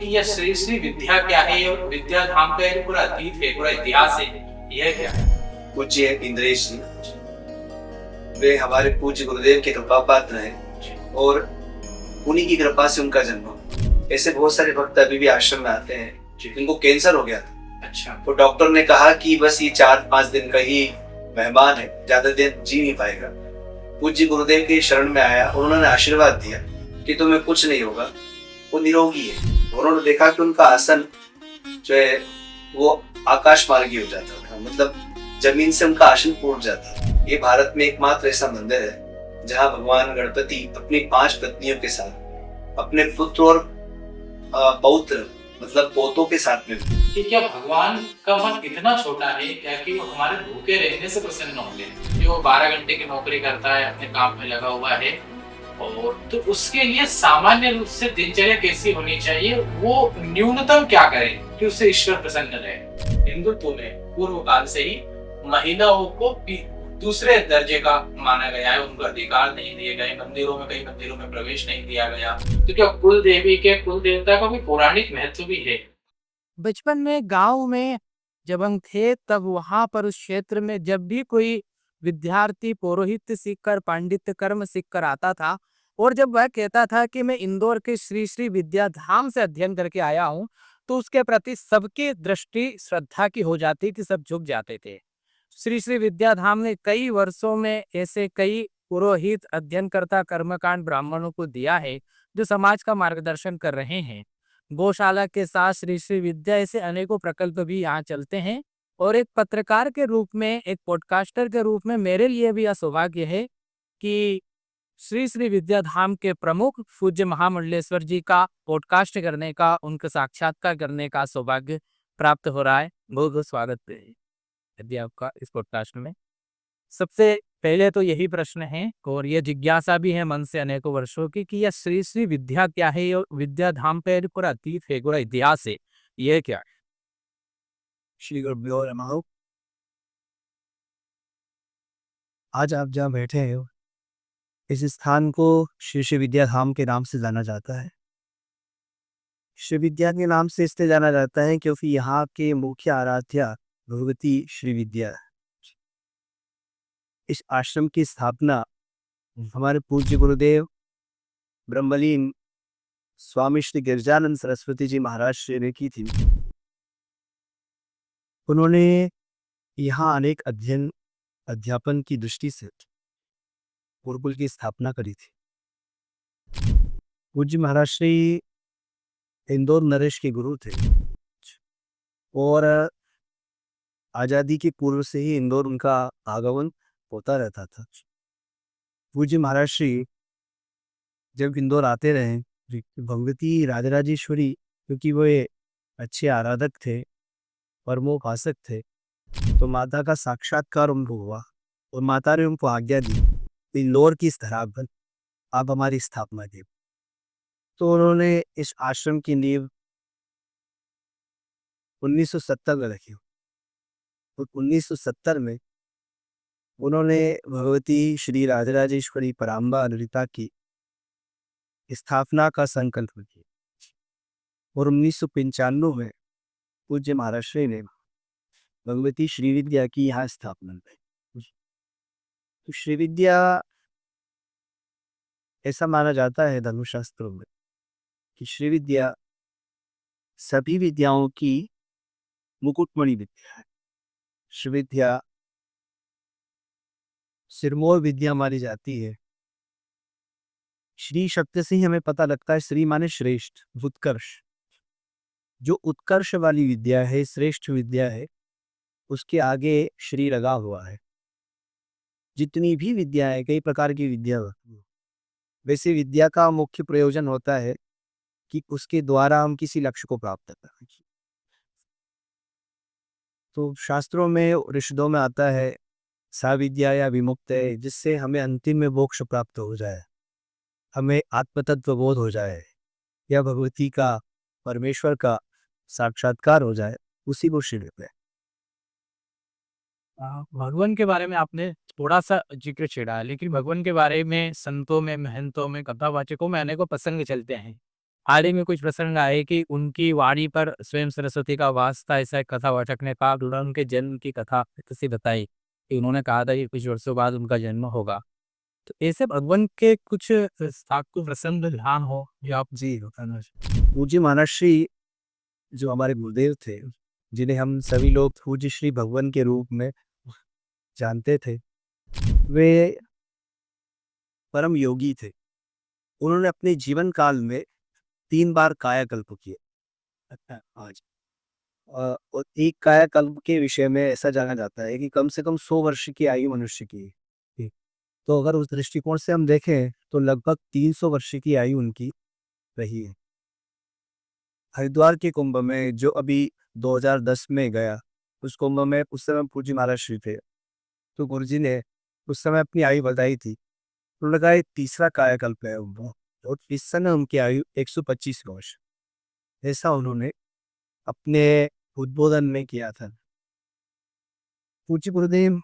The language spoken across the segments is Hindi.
ये श्री श्री विद्या क्या है? ये विद्या धाम का एक पूरा अतीत है, पूरा इतिहास है। यह क्या है? पूज्य इंद्रेश जी, वे हमारे पूज्य गुरुदेव के कृपा पात्र हैं और उन्हीं की कृपा से उनका जन्म हुआ। ऐसे बहुत सारे भक्त अभी भी आश्रम में आते हैं जिनको कैंसर हो गया था। अच्छा। तो डॉक्टर ने कहा कि बस ये 4-5 दिन का ही मेहमान है, ज्यादा दिन जी नहीं पाएगा। पूज्य गुरुदेव के शरण में आया और उन्होंने आशीर्वाद दिया कि तुम्हें कुछ नहीं होगा, वो निरोगी है। उन्होंने देखा कि उनका आसन जो है वो आकाश मार्गी हो जाता था, मतलब जमीन से उनका आसन टूट जाता था। ये भारत में एकमात्र ऐसा मंदिर है जहाँ भगवान गणपति अपनी 5 पत्नियों के साथ, अपने पुत्र और पौत्र मतलब पोतों के साथ में कि क्या भगवान का मन इतना छोटा है क्या कि वो हमारे भूखे रहने से प्रसन्न होंगे? कि वो 12 घंटे की नौकरी करता है, अपने काम में लगा हुआ है, और तो उसके लिए सामान्य रूप से दिनचर्या कैसी होनी चाहिए, वो न्यूनतम क्या करे कि उससे ईश्वर प्रसन्न रहे? हिंदुत्व में पूर्व काल से ही महिलाओं को दूसरे दर्जे का माना गया है, उनको अधिकार नहीं दिए गए, मंदिरों में कई मंदिरों में प्रवेश नहीं दिया गया। तो क्या कुल देवी के कुल देवता का भी पौराणिक महत्व भी है? बचपन में गांव में जब हम थे तब वहां पर उस क्षेत्र में जब भी कोई विद्यार्थी पौरोहित्य सीखकर पांडित्य कर्म सीखकर आता था और जब वह कहता था कि मैं इंदौर के श्री श्री विद्या धाम से अध्ययन करके आया हूं, तो उसके प्रति सबकी दृष्टि श्रद्धा की हो जाती थी, सब झुक जाते थे। श्री श्री विद्या धाम ने कई वर्षों में ऐसे कई पुरोहित अध्ययनकर्ता कर्मकांड ब्राह्मणों को दिया है जो समाज का मार्गदर्शन कर रहे हैं। गौशाला के साथ श्री श्री विद्या ऐसे अनेकों प्रकल्प भी यहाँ चलते हैं। और एक पत्रकार के रूप में, एक पॉडकास्टर के रूप में मेरे लिए भी यह सौभाग्य है कि श्री श्री विद्या धाम के प्रमुख पूज्य महामंडलेश्वर जी का पॉडकास्ट करने का, उनका साक्षात्कार करने का सौभाग्य प्राप्त हो रहा है। बहुत बहुत स्वागत है यदि आपका इस पॉडकास्ट में। सबसे पहले तो यही प्रश्न है और ये जिज्ञासा भी है मन से अनेकों वर्षों की कि यह श्री श्री विद्या क्या है, ये विद्या धाम पे पूरा अतीत है, पूरा इतिहास है, ये क्या है? श्री गुरुभ्यो नमः। आज आप जहाँ बैठे हो, इस स्थान को श्री श्री विद्या धाम के नाम से जाना जाता है। श्री विद्या के नाम से इसलिए जाना जाता है क्योंकि यहाँ के मुख्य आराध्या भगवती श्री विद्या है। इस आश्रम की स्थापना हमारे पूज्य गुरुदेव ब्रह्मलीन स्वामी श्री गिरजानंद सरस्वती जी महाराज श्री ने की थी। उन्होंने यहाँ अनेक अध्यापन की दृष्टि से गुरुकुल की स्थापना करी थी। पूज्य महाराज श्री इंदौर नरेश के गुरु थे और आज़ादी के पूर्व से ही इंदौर उनका आगमन होता रहता था। पूज्य महाराज श्री जब इंदौर आते रहे, भगवती राजराजेश्वरी, क्योंकि वो ये अच्छे आराधक थे, परमोपासक थे, तो माता का साक्षात्कार उनको हुआ और माता ने उनको आज्ञा दी, इंदौर की इस धरा पर आप हमारी स्थापना की। तो उन्होंने इस आश्रम की नींव 1970 में रखी और 1970 में उन्होंने भगवती श्री राजराजेश्वरी पराम्बा ललिता की स्थापना का संकल्प किया और 1995 में पूज्य महाराज श्री ने भगवती श्री विद्या की यहाँ स्थापना की। तो श्री विद्या ऐसा माना जाता है धर्मशास्त्रों में कि श्री विद्या सभी विद्याओं की मुकुटमणि विद्या है। श्री विद्या सिरमौर विद्या मानी जाती है। श्री शब्द से ही हमें पता लगता है, श्री माने श्रेष्ठ, उत्कर्ष। जो उत्कर्ष वाली विद्या है, श्रेष्ठ विद्या है, उसके आगे श्री लगा हुआ है। जितनी भी विद्या है, कई प्रकार की विद्या होती है, वैसे विद्या का मुख्य प्रयोजन होता है कि उसके द्वारा हम किसी लक्ष्य को प्राप्त करें। तो शास्त्रों में, ऋषिदों में आता है सा विद्या या विमुक्त है, जिससे हमें अंतिम में मोक्ष प्राप्त हो जाए, हमें आत्मतत्व बोध हो जाए या भगवती का, परमेश्वर का साक्षात्कार हो जाए, उसी को श्री है। भगवान के बारे में आपने थोड़ा सा जिक्र छेड़ा है, लेकिन भगवान के बारे में संतों में, महंतों में, कथावाचकों में अनेकों प्रसंग चलते हैं। हाल ही में कुछ प्रसंग आए कि उनकी वाणी पर स्वयं सरस्वती का वास था, ऐसा एक कथावाचक ने कहा। उन्होंने उनके जन्म की कथा से बताई कि उन्होंने कहा था कि कुछ वर्षों बाद उनका जन्म होगा। तो ऐसे भगवान के कुछ आपको प्रसंग ध्यान हो जो आप जी बताना पूज्य महाराज श्री जो हमारे गुरुदेव थे, जिन्हें हम सभी लोग पूज्य श्री भगवान के रूप में जानते थे, वे परम योगी थे। उन्होंने अपने जीवन काल में 3 बार कायाकल्प किए। अच्छा, आज और एक कायाकल्प के विषय में ऐसा जाना जाता है कि कम से कम 100 वर्ष की आयु मनुष्य की है। ठीक। तो अगर उस दृष्टिकोण से हम देखें तो लगभग 300 वर्ष की आयु उनकी रही है। हरिद्वार के कुंभ में जो अभी 2010 में गया, उस कुंभ में उस समय पूज्य महाराज श्री थे। तो गुरुजी ने उस समय अपनी आयु बताई थी। उन्होंने कहा ये तीसरा कायाकल्प है उनको, और इस समय उनकी आयु 125 वर्ष। ऐसा उन्होंने अपने उद्बोधन में किया था। पूज्य गुरुदेव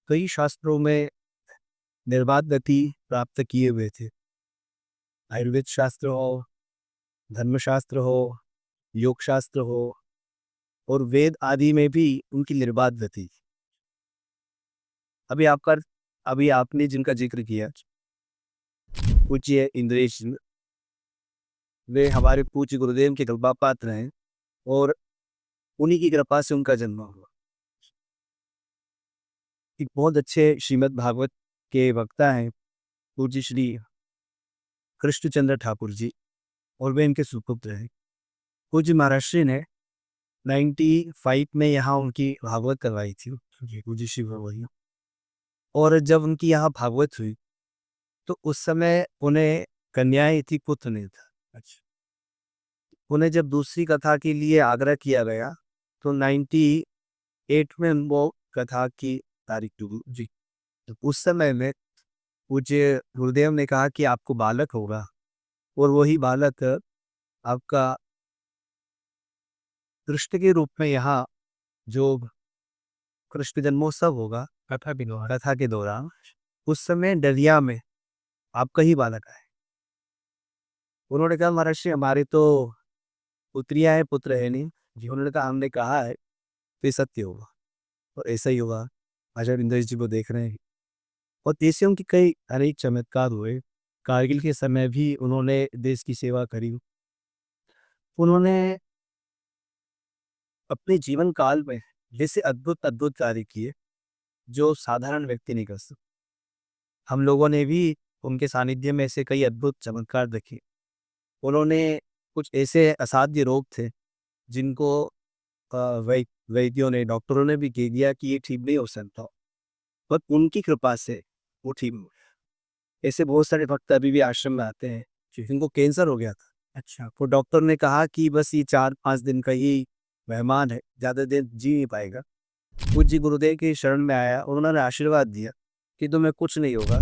कई शास्त्रों में निर्बाध गति प्राप्त किए हुए थे। आयुर्वेद शास्त्र हो, धर्मशास्त्र हो, योग शास्त्र हो, और वेद आदि में भी उनकी निर्बाध गति। अभी आपका अभी आपने जिनका जिक्र किया, पूज्य इंद्रेश जी, वे हमारे पूज्य गुरुदेव के कृपा पात्र हैं, और उन्हीं की कृपा से उनका जन्म हुआ। एक बहुत अच्छे श्रीमद् भागवत के वक्ता हैं पूज्य श्री कृष्णचंद्र ठाकुर जी, और वे इनके सुपुत्र हैं। पूज्य महाराष्ट्री ने 95 में यहाँ उनकी भागवत करवाई थी पूज्य श्री भगवती। और जब उनकी यहाँ भागवत हुई तो उस समय उन्हें कन्याएं थी, पुत्र नहीं था। अच्छा, उन्हें जब दूसरी कथा के लिए आग्रह किया गया तो 98 में वो कथा की तारीख टूटी जी। तो उस समय में पूज्य गुरुदेव ने कहा कि आपको बालक होगा, और वही बालक आपका कृष्ण के रूप में यहाँ जो कृष्ण जन्मोत्सव होगा कथा के दौरान, उस समय डलिया में आपका ही बालक आए। उन्होंने कहा महर्षि हमारे तो पुत्रियां हैं, पुत्र है नहीं जी। उन्होंने कहा हमने कहा है तो ये सत्य होगा, और ऐसा ही होगा। आचार्य इंद्रेश जी को देख रहे हैं, और ऐसे उनके कई अनेक चमत्कार हुए। कारगिल के समय भी उन्होंने देश की सेवा करी। उन्होंने अपने जीवन काल में जैसे अद्भुत अद्भुत कार्य किए जो साधारण व्यक्ति नहीं कर सकता। हम लोगों ने भी उनके सानिध्य में ऐसे कई अद्भुत चमत्कार देखे। उन्होंने कुछ ऐसे असाध्य रोग थे जिनको वैद्यों ने, डॉक्टरों ने भी कह दिया कि ये ठीक नहीं हो सकता, पर उनकी कृपा से वो ठीक हुए। ऐसे बहुत सारे भक्त अभी भी आश्रम में आते हैं जिनको कैंसर हो गया था। अच्छा, तो डॉक्टर ने कहा कि बस ये 4-5 दिन का ही मेहमान है, ज़्यादा देर जी नहीं पाएगा। पूज्य गुरुदेव के शरण में आया, उन्होंने आशीर्वाद दिया कि तुम्हें कुछ नहीं होगा,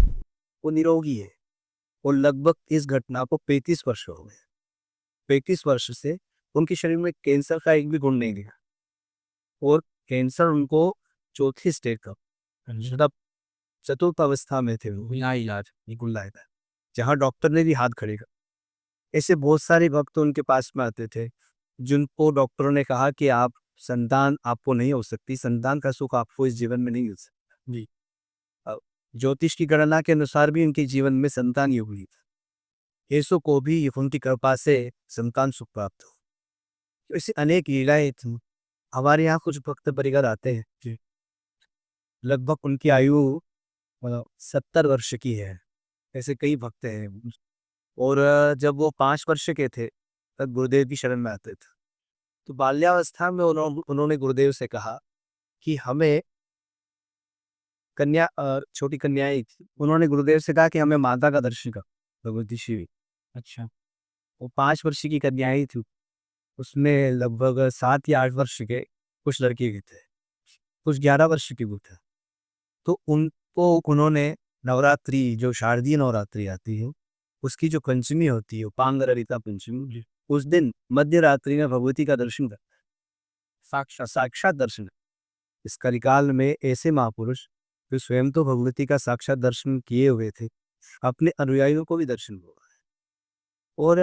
वो निरोगी है। और लगभग इस घटना को 35 वर्ष हो गए। 35 वर्ष से उनके शरीर में कैंसर का एक भी गुण नहीं दिखा, और कैंसर उनको चौथी स्टेज का, मतलब चतुर्थ अवस्था में थे वो, यहाँ इलाज बिल्कुल लाया था, जहाँ डॉक्टर ने भी हाथ खड़े कर। ऐसे बहुत सारे भक्त उनके पास में आते थे जिनको डॉक्टरों ने कहा कि आप संतान आपको नहीं हो सकती, संतान का सुख आपको इस जीवन में नहीं मिल सकता जी। ज्योतिष की गणना के अनुसार भी उनके जीवन में संतान योग नहीं था। ऐसों को भी उनकी कृपा से संतान सुख प्राप्त हो। तो ऐसी अनेक लीलाएं थी। हमारे यहाँ कुछ भक्त परिवार आते हैं जी, लगभग उनकी आयु 70 वर्ष की है। ऐसे कई भक्त हैं। और जब वो 5 वर्ष के थे तब गुरुदेव की शरण में आते थे। तो बाल्यावस्था में उन्होंने गुरुदेव से कहा कि हमें छोटी कन्याएं थी। उन्होंने गुरुदेव से कहा कि हमें माता का दर्शन कर, भगवती श्री। अच्छा, वो 5 वर्ष की कन्याएं थी, उसमें लगभग 7 या 8 वर्ष के कुछ लड़के भी थे, कुछ 11 वर्ष के भी थे। तो उनको उन्होंने नवरात्रि, जो शारदीय नवरात्रि आती है, उसकी जो पंचमी होती है, पांग ललिता पंचमी, उस दिन मध्य रात्रि में भगवती का दर्शन कर, साक्षात साक्षात दर्शन। इस कलिकाल में ऐसे महापुरुष जो स्वयं तो भगवती का साक्षात दर्शन किए हुए थे, अपने अनुयायियों को भी दर्शन हुआ। और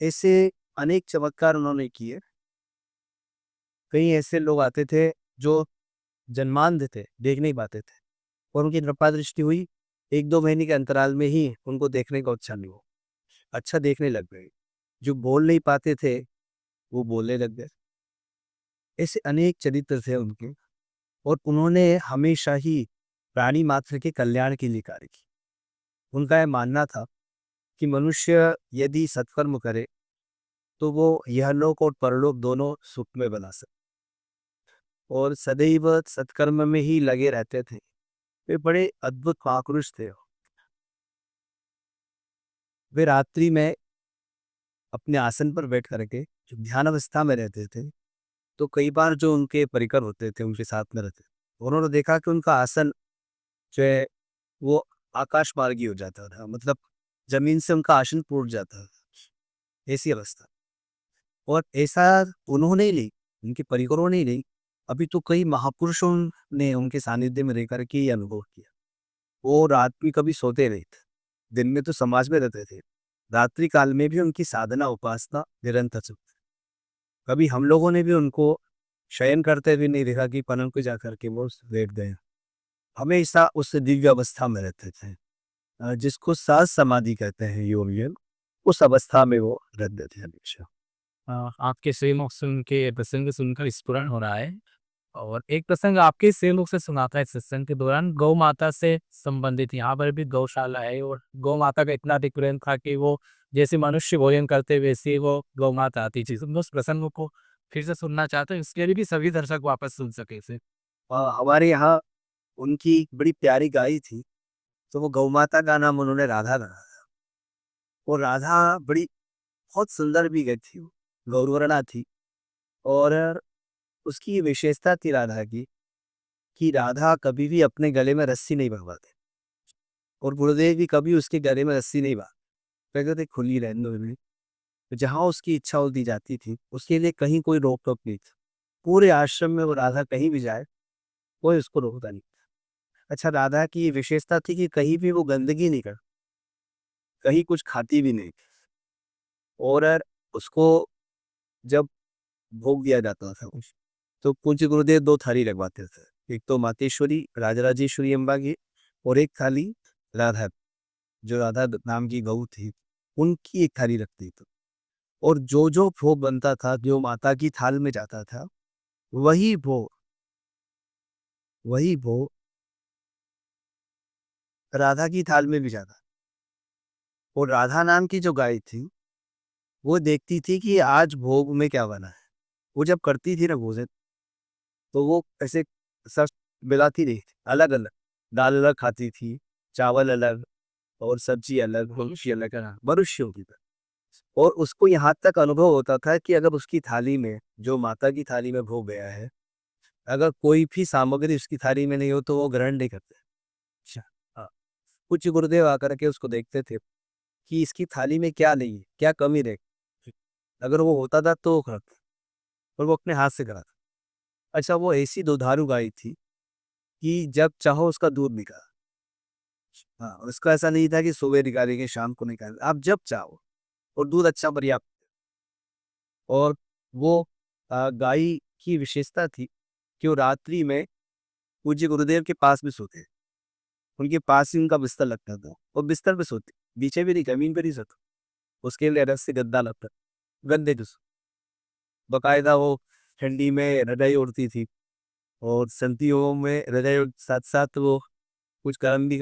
ऐसे अनेक चमत्कार उन्होंने किए। कई ऐसे लोग आते थे जो जन्मांध थे, देख नहीं पाते थे, और उनकी कृपा दृष्टि हुई, 1-2 महीने के अंतराल में ही उनको देखने का उत्साह नहीं हुआ, अच्छा देखने लग गए। जो बोल नहीं पाते थे, वो बोलने लग गए। ऐसे अनेक चरित्र थे उनके, और उन्होंने हमेशा ही प्राणी मात्र के कल्याण के लिए कार्य किया। उनका यह मानना था कि मनुष्य यदि सत्कर्म करे तो वो यहलोक और परलोक दोनों सुख में बना सकते, और सदैव सत्कर्म में ही लगे रहते थे। वे बड़े अद्भुत महापुरुष थे। वे रात्रि में अपने आसन पर बैठ करके जो ध्यान अवस्था में रहते थे, तो कई बार जो उनके परिकर होते थे उनके साथ में रहते, उन्होंने देखा कि उनका आसन जो है वो आकाश मार्गी हो जाता था, मतलब जमीन से उनका आसन टूट जाता था, ऐसी अवस्था। और ऐसा उन्होंने ही नहीं, उनके परिकरों ने ही नहीं, अभी तो कई महापुरुषों ने उनके सानिध्य में रह करके ये अनुभव किया। वो रात में कभी सोते नहीं थे, दिन में तो समाज में रहते थे, रात्रि काल में भी उनकी साधना उपासना निरंतर चलती। कभी हम लोगों ने भी उनको शयन करते हुए नहीं देखा कि पलंग पे जाकर के वो लेट गए। हमेशा उस दिव्य अवस्था में रहते थे, जिसको सहज समाधि कहते हैं योगियन, उस अवस्था में वो रहते थे हमेशा। आपके श्रीमुख सुन के प्रसंग सुनकर स्फुरण हो रहा है, और एक प्रसंग आपके श्रीमुख से सुना था इस सत्संग के दौरान, गौ माता से संबंधित। यहाँ पर भी गौशाला है, और गौ माता का इतना अधिक प्रेम था कि वो जैसे मनुष्य भोजन करते वैसे ही वो गौ माता आती थी। तुम उस प्रसंग को फिर से सुनना चाहते हैं, इसके लिए भी सभी दर्शक वापस सुन सके इसे। हमारे यहाँ उनकी बड़ी प्यारी गाय थी, तो वो गौ माता का नाम उन्होंने राधा रखा था। और राधा बड़ी बहुत सुंदर भी गई थी, वो गौरवर्णा थी। और उसकी ये विशेषता थी राधा की, कि राधा कभी भी अपने गले में रस्सी नहीं भरवाते, और गुरुदेव भी कभी उसके गले में रस्सी नहीं बांधते, कहते थे खुली रहने दो इन्हें। तो जहाँ उसकी इच्छा होती जाती थी, उसके लिए कहीं कोई रोक टोक नहीं थी। पूरे आश्रम में वो राधा कहीं भी जाए, कोई उसको रोकता नहीं। अच्छा, राधा की ये विशेषता थी कि कहीं भी वो गंदगी नहीं कर, कहीं कुछ खाती भी नहीं। और उसको जब भोग दिया जाता था कुछ, तो पूज्य गुरुदेव 2 थाली लगवाते थे, एक तो मातेश्वरी राजराजेश्वरी अम्बा की, और एक थाली राधा, जो राधा नाम की गौ थी, उनकी एक थाली रखती थी। और जो जो भोग बनता था, जो माता की थाल में जाता था, वही भोग राधा की थाल में भी जाता। और राधा नाम की जो गाय थी, वो देखती थी कि आज भोग में क्या बना है। वो जब करती थी ना भोजन, तो वो ऐसे सब मिलाती रही थी, अलग अलग दाल अलग खाती थी, चावल अलग, और सब्जी अलग, मनुष्य अलग, मनुष्य होती था। और उसको यहाँ तक अनुभव होता था कि अगर उसकी थाली में, जो माता की थाली में भोग गया है, अगर कोई भी सामग्री उसकी थाली में नहीं हो तो वो ग्रहण नहीं करते। अच्छा, हाँ, कुछ गुरुदेव आकर के उसको देखते थे कि इसकी थाली में क्या नहीं है, क्या कमी रहे, अगर वो होता था तो वो करते, और वो अपने हाथ से कराता। अच्छा, वो ऐसी दुधारू गाय थी कि जब चाहो उसका दूध निकाल, हाँ, उसका ऐसा नहीं था कि सुबह निकालेंगे शाम को निकालेंगे, आप जब चाहो, और दूध अच्छा पर्याप्त। और वो गाय की विशेषता थी कि वो रात्रि में पूज्य गुरुदेव के पास भी सोते, उनके पास ही उनका बिस्तर लगता था, और बिस्तर पे सोते, नीचे भी नहीं, जमीन पे नहीं सोते, उसके लिए अलग से गद्दा लगता, गद्दे पे बकायदा वो ठंडी में रजाई ओढ़ती थी, और सर्दियों में रजाई साथ साथ वो कुछ गर्म भी,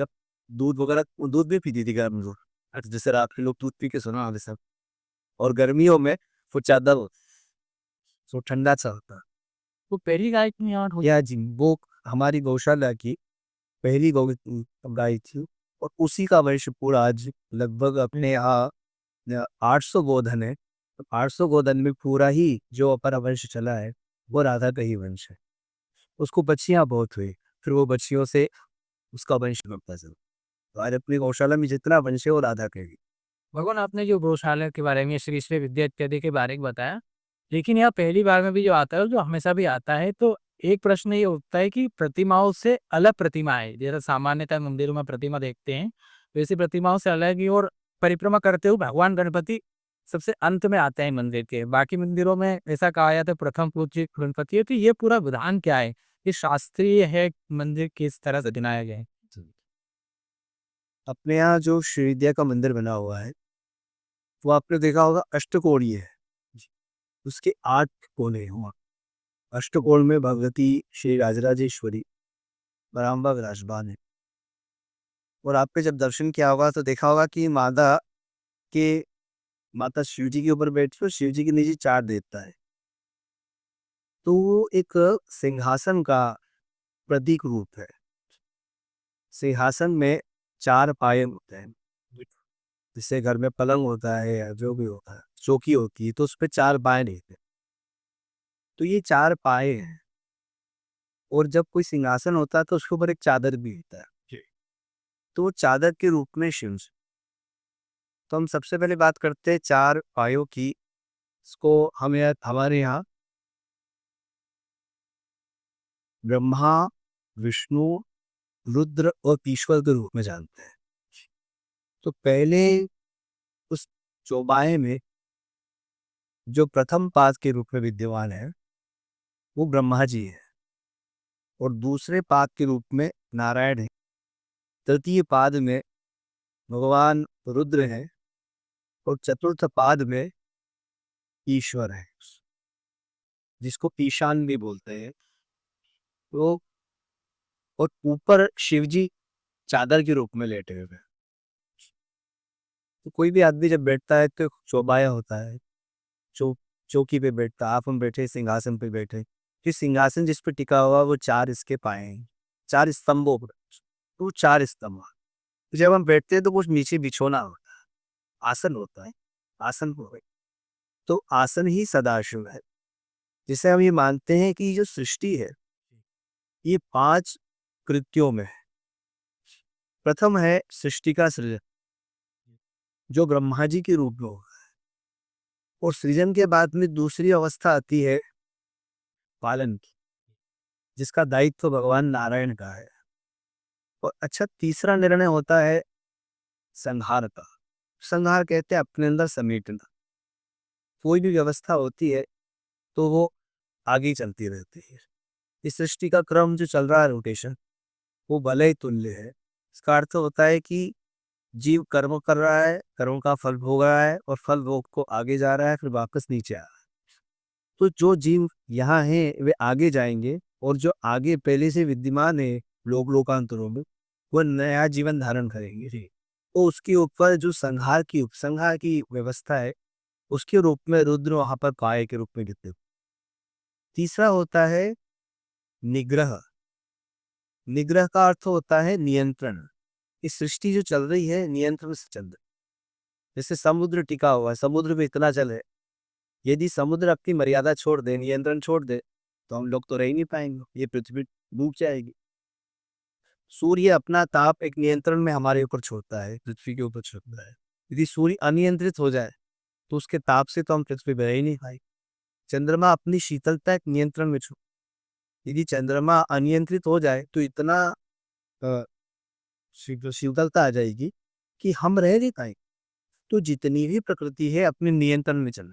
दूध वगैरह, वो दूध भी पीती थी गर्म दूध। अच्छा, जैसे रात के लोग दूध पी के सोना वाले सब। और गर्मियों में वो चादर तो ठंडा सा होता। वो पहली गाय की याद हो। या जी, वो हमारी गौशाला की पहली गौ गाय थी, और उसी का वंश पूरा आज लगभग अपने यहाँ 800 गोधन है। 800 गोधन में पूरा ही जो अपना वंश चला है, वो राधा का ही वंश है। उसको बच्चियां बहुत हुई, फिर वो बच्चियों से उसका वंश बढ़ता चला। और अपनी गौशाला में जितना वंश है वो राधा का ही। भगवान, आपने जो गौशाला के बारे में, श्री श्री विद्या इत्यादि के बारे में बताया, लेकिन यहाँ पहली बार में भी जो आता है, जो हमेशा भी आता है, तो एक प्रश्न ये उठता है कि प्रतिमाओं से अलग प्रतिमा है। जैसे सामान्यतः मंदिरों में प्रतिमा देखते हैं, वैसी प्रतिमाओं से अलग ही, और परिक्रमा करते हुए भगवान गणपति सबसे अंत में आते हैं मंदिर के। बाकी मंदिरों में ऐसा कहा जाता है प्रथम पूज्य गणपति है। तो ये पूरा विधान क्या है, ये शास्त्रीय है, मंदिर किस तरह से बनाया गया है? अपने यहाँ जो श्री विद्या का मंदिर बना हुआ है वो आपने देखा होगा अष्टकोणीय है। उसके 8 कोने हुआ। अष्टकोण में भगवती श्री राजराजेश्वरी बराम्बा विराजमान है। और आपने जब दर्शन किया होगा तो देखा होगा कि के माता शिव जी के ऊपर बैठी और शिव जी के नीचे 4 देवता है। तो वो एक सिंहासन का प्रतीक रूप है। सिंहासन में 4 पाए होते हैं। जिससे घर में पलंग होता है या जो भी होता है, चौकी होती है, तो उस पे 4 पाए रहते हैं। तो ये 4 पाए हैं। और जब कोई सिंहासन होता है तो उसके ऊपर एक चादर भी होता है। तो वो चादर के रूप में शिव जी। तो हम सबसे पहले बात करते हैं 4 पायों की। इसको हमारे यहाँ ब्रह्मा, विष्णु, रुद्र और ईश्वर के रूप में जानते हैं। तो पहले उस चौबाए में जो प्रथम पाद के रूप में विद्यमान है वो ब्रह्मा जी है। और दूसरे पाद के रूप में नारायण है। तृतीय पाद में भगवान रुद्र है। और चतुर्थ पाद में ईश्वर है, जिसको ईशान भी बोलते हैं। तो और ऊपर शिवजी चादर के रूप में लेटे हुए हैं। तो कोई भी आदमी जब बैठता है तो चौबाया होता है। चौकी पे बैठता, आप हम बैठे सिंहासन पे बैठे, फिर सिंहासन जिस पे टिका हुआ वो 4 इसके पाए हैं, 4 स्तंभों पर। तो 4 स्तंभ। तो जब हम बैठते हैं तो कुछ नीचे बिछोना होता है, आसन होता है, आसन हो गए। तो आसन ही सदाशिव है। जिसे हम ये मानते हैं कि जो सृष्टि है ये 5 कृत्यों में है। प्रथम है सृष्टि का सृजन, जो ब्रह्मा जी के रूप में होगा। और सृजन के बाद में दूसरी अवस्था आती है पालन की, जिसका दायित्व भगवान नारायण का है। और अच्छा, तीसरा निर्णय होता है संहार का। संहार कहते हैं अपने अंदर समेटना। कोई भी व्यवस्था होती है तो वो आगे चलती रहती है। इस सृष्टि का क्रम जो चल रहा है, रोटेशन, वो भले ही तुल्य है। इसका अर्थ होता है कि जीव कर्म कर रहा है, कर्म का फल भोग रहा है और फल भोग को आगे जा रहा है, फिर वापस नीचे आ रहा है। तो जो जीव यहाँ है वे आगे जाएंगे और जो आगे पहले से विद्यमान है लोकांतरों में, वो नया जीवन धारण करेंगे। तो उसके ऊपर जो उपसंहार की व्यवस्था है, उसके रूप में रुद्र वहां पर काय के रूप में गिरते। तीसरा होता है निग्रह। निग्रह का अर्थ होता है नियंत्रण। इस सृष्टि जो चल रही है नियंत्रण से चल रही है। जैसे समुद्र टिका हुआ है, समुद्र में इतना जल है, यदि समुद्र अपनी मर्यादा छोड़ दे, नियंत्रण छोड़ दे, तो हम लोग तो रह ही नहीं पाएंगे, ये पृथ्वी डूब जाएगी। सूर्य अपना ताप एक नियंत्रण में हमारे ऊपर छोड़ता है, पृथ्वी के ऊपर छोड़ता है। यदि सूर्य अनियंत्रित हो जाए तो उसके ताप से तो हम पृथ्वी पर रह ही नहीं पाएंगे। चंद्रमा अपनी शीतलता एक नियंत्रण में छोड़, यदि चंद्रमा अनियंत्रित हो जाए तो इतना शीतलता आ जाएगी कि हम रह नहीं पाएंगे। तो जितनी भी प्रकृति है अपने नियंत्रण में चलना,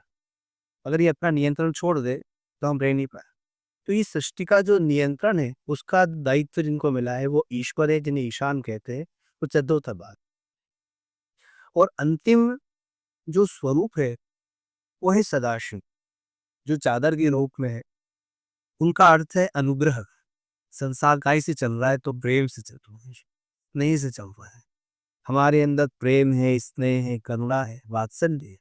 अगर ये अपना नियंत्रण छोड़ दे तो हम रह नहीं पाए। तो इस सृष्टि का जो नियंत्रण है उसका दायित्व जिनको मिला है वो ईश्वर है, जिन्हें ईशान कहते हैं। वो चतुर्थ बात। और अंतिम जो स्वरूप है वो है सदाशिव, जो चादर के रूप में है। उनका अर्थ है अनुग्रह। संसार काय से चल रहा है तो प्रेम से चल रहा है, नहीं से चल रहा है। हमारे अंदर प्रेम है, स्नेह है, करुणा है, वात्सल्य है।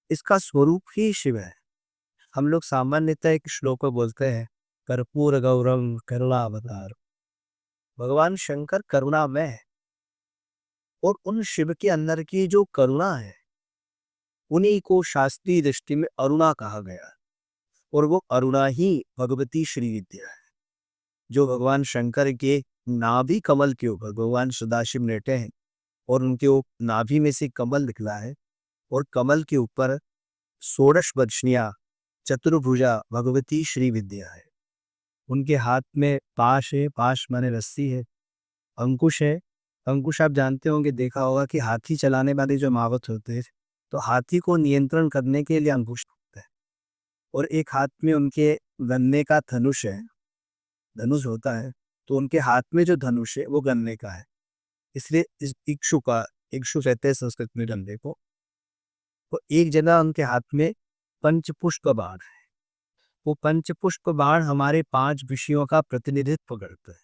इसका स्वरूप ही शिव है। हम लोग सामान्यतः एक श्लोक में बोलते हैं कर्पूर गौरम करुणावतार। भगवान शंकर करुणामय है। और उन शिव के अंदर की जो करुणा है उन्हीं को शास्त्रीय दृष्टि में अरुणा कहा गया। और वो अरुणा ही भगवती श्री विद्या है, जो भगवान शंकर के नाभि कमल के ऊपर भगवान सदाशिव लेटे हैं। और उनके नाभि में से कमल निकला है और कमल के ऊपर 16 वर्षिया चतुर्भुजा भगवती श्री विद्या है। उनके हाथ में पाश है, पाश माने रस्सी है, अंकुश है, अंकुश आप जानते होंगे, देखा होगा कि हाथी चलाने वाले जो मावत होते हैं, तो हाथी को नियंत्रण करने के लिए अंकुश होता है। और एक हाथ में उनके गन्ने का धनुष है, धनुष होता है, तो उनके हाथ में जो धनुष है वो गन्ने का है। इसलिए इस इक्षु कहते हैं संस्कृत में गन्ने को। तो एक जगह उनके हाथ में पंचपुष्प बाण है। वो पंचपुष्प बाण हमारे 5 विषयों का प्रतिनिधित्व करता है।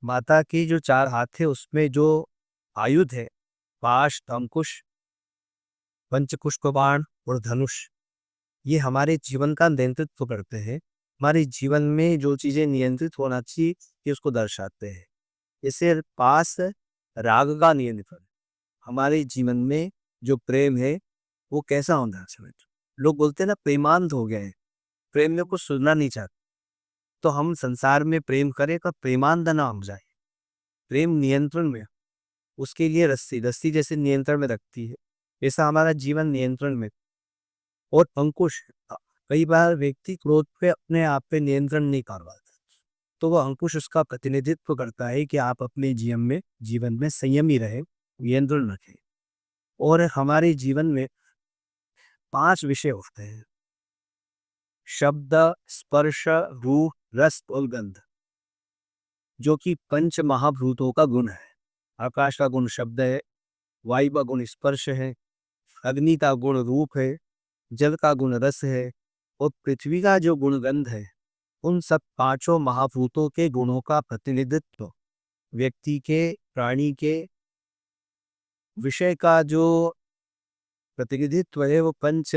माता की जो 4 हाथ है उसमें जो आयुध है, पाश, अंकुश, पंचपुष्प बाण और धनुष, ये हमारे जीवन का नेतृत्व करते हैं। हमारे जीवन में जो चीजें नियंत्रित होना चाहिए ये उसको दर्शाते हैं। जैसे पास राग का नियंत्रण, हमारे जीवन में जो प्रेम है वो कैसा होना चाहिए। लोग बोलते हैं ना प्रेमांध हो गए हैं, प्रेम में कुछ सुनना नहीं चाहते। तो हम संसार में प्रेम करें तो प्रेमांध ना हो जाए, प्रेम नियंत्रण में, उसके लिए रस्सी रस्सी जैसे नियंत्रण में रखती है, ऐसा हमारा जीवन नियंत्रण में। और अंकुश, कई बार व्यक्ति क्रोध पे अपने आप पे नियंत्रण नहीं कर पाता, तो वह अंकुश उसका प्रतिनिधित्व करता है कि आप अपने जीवन में संयमी रहे, नियंत्रण रखें। और हमारे जीवन में 5 विषय होते हैं, शब्द, स्पर्श, रूप, रस और गंध, जो कि पंच महाभूतों का गुण है। आकाश का गुण शब्द है, वायु का गुण स्पर्श है, अग्नि का गुण रूप है, जल का गुण रस है और पृथ्वी का जो गुण गंध है। उन सब 5 महाभूतों के गुणों का प्रतिनिधित्व व्यक्ति के, प्राणी के, विषय का जो प्रतिनिधित्व है वो पंच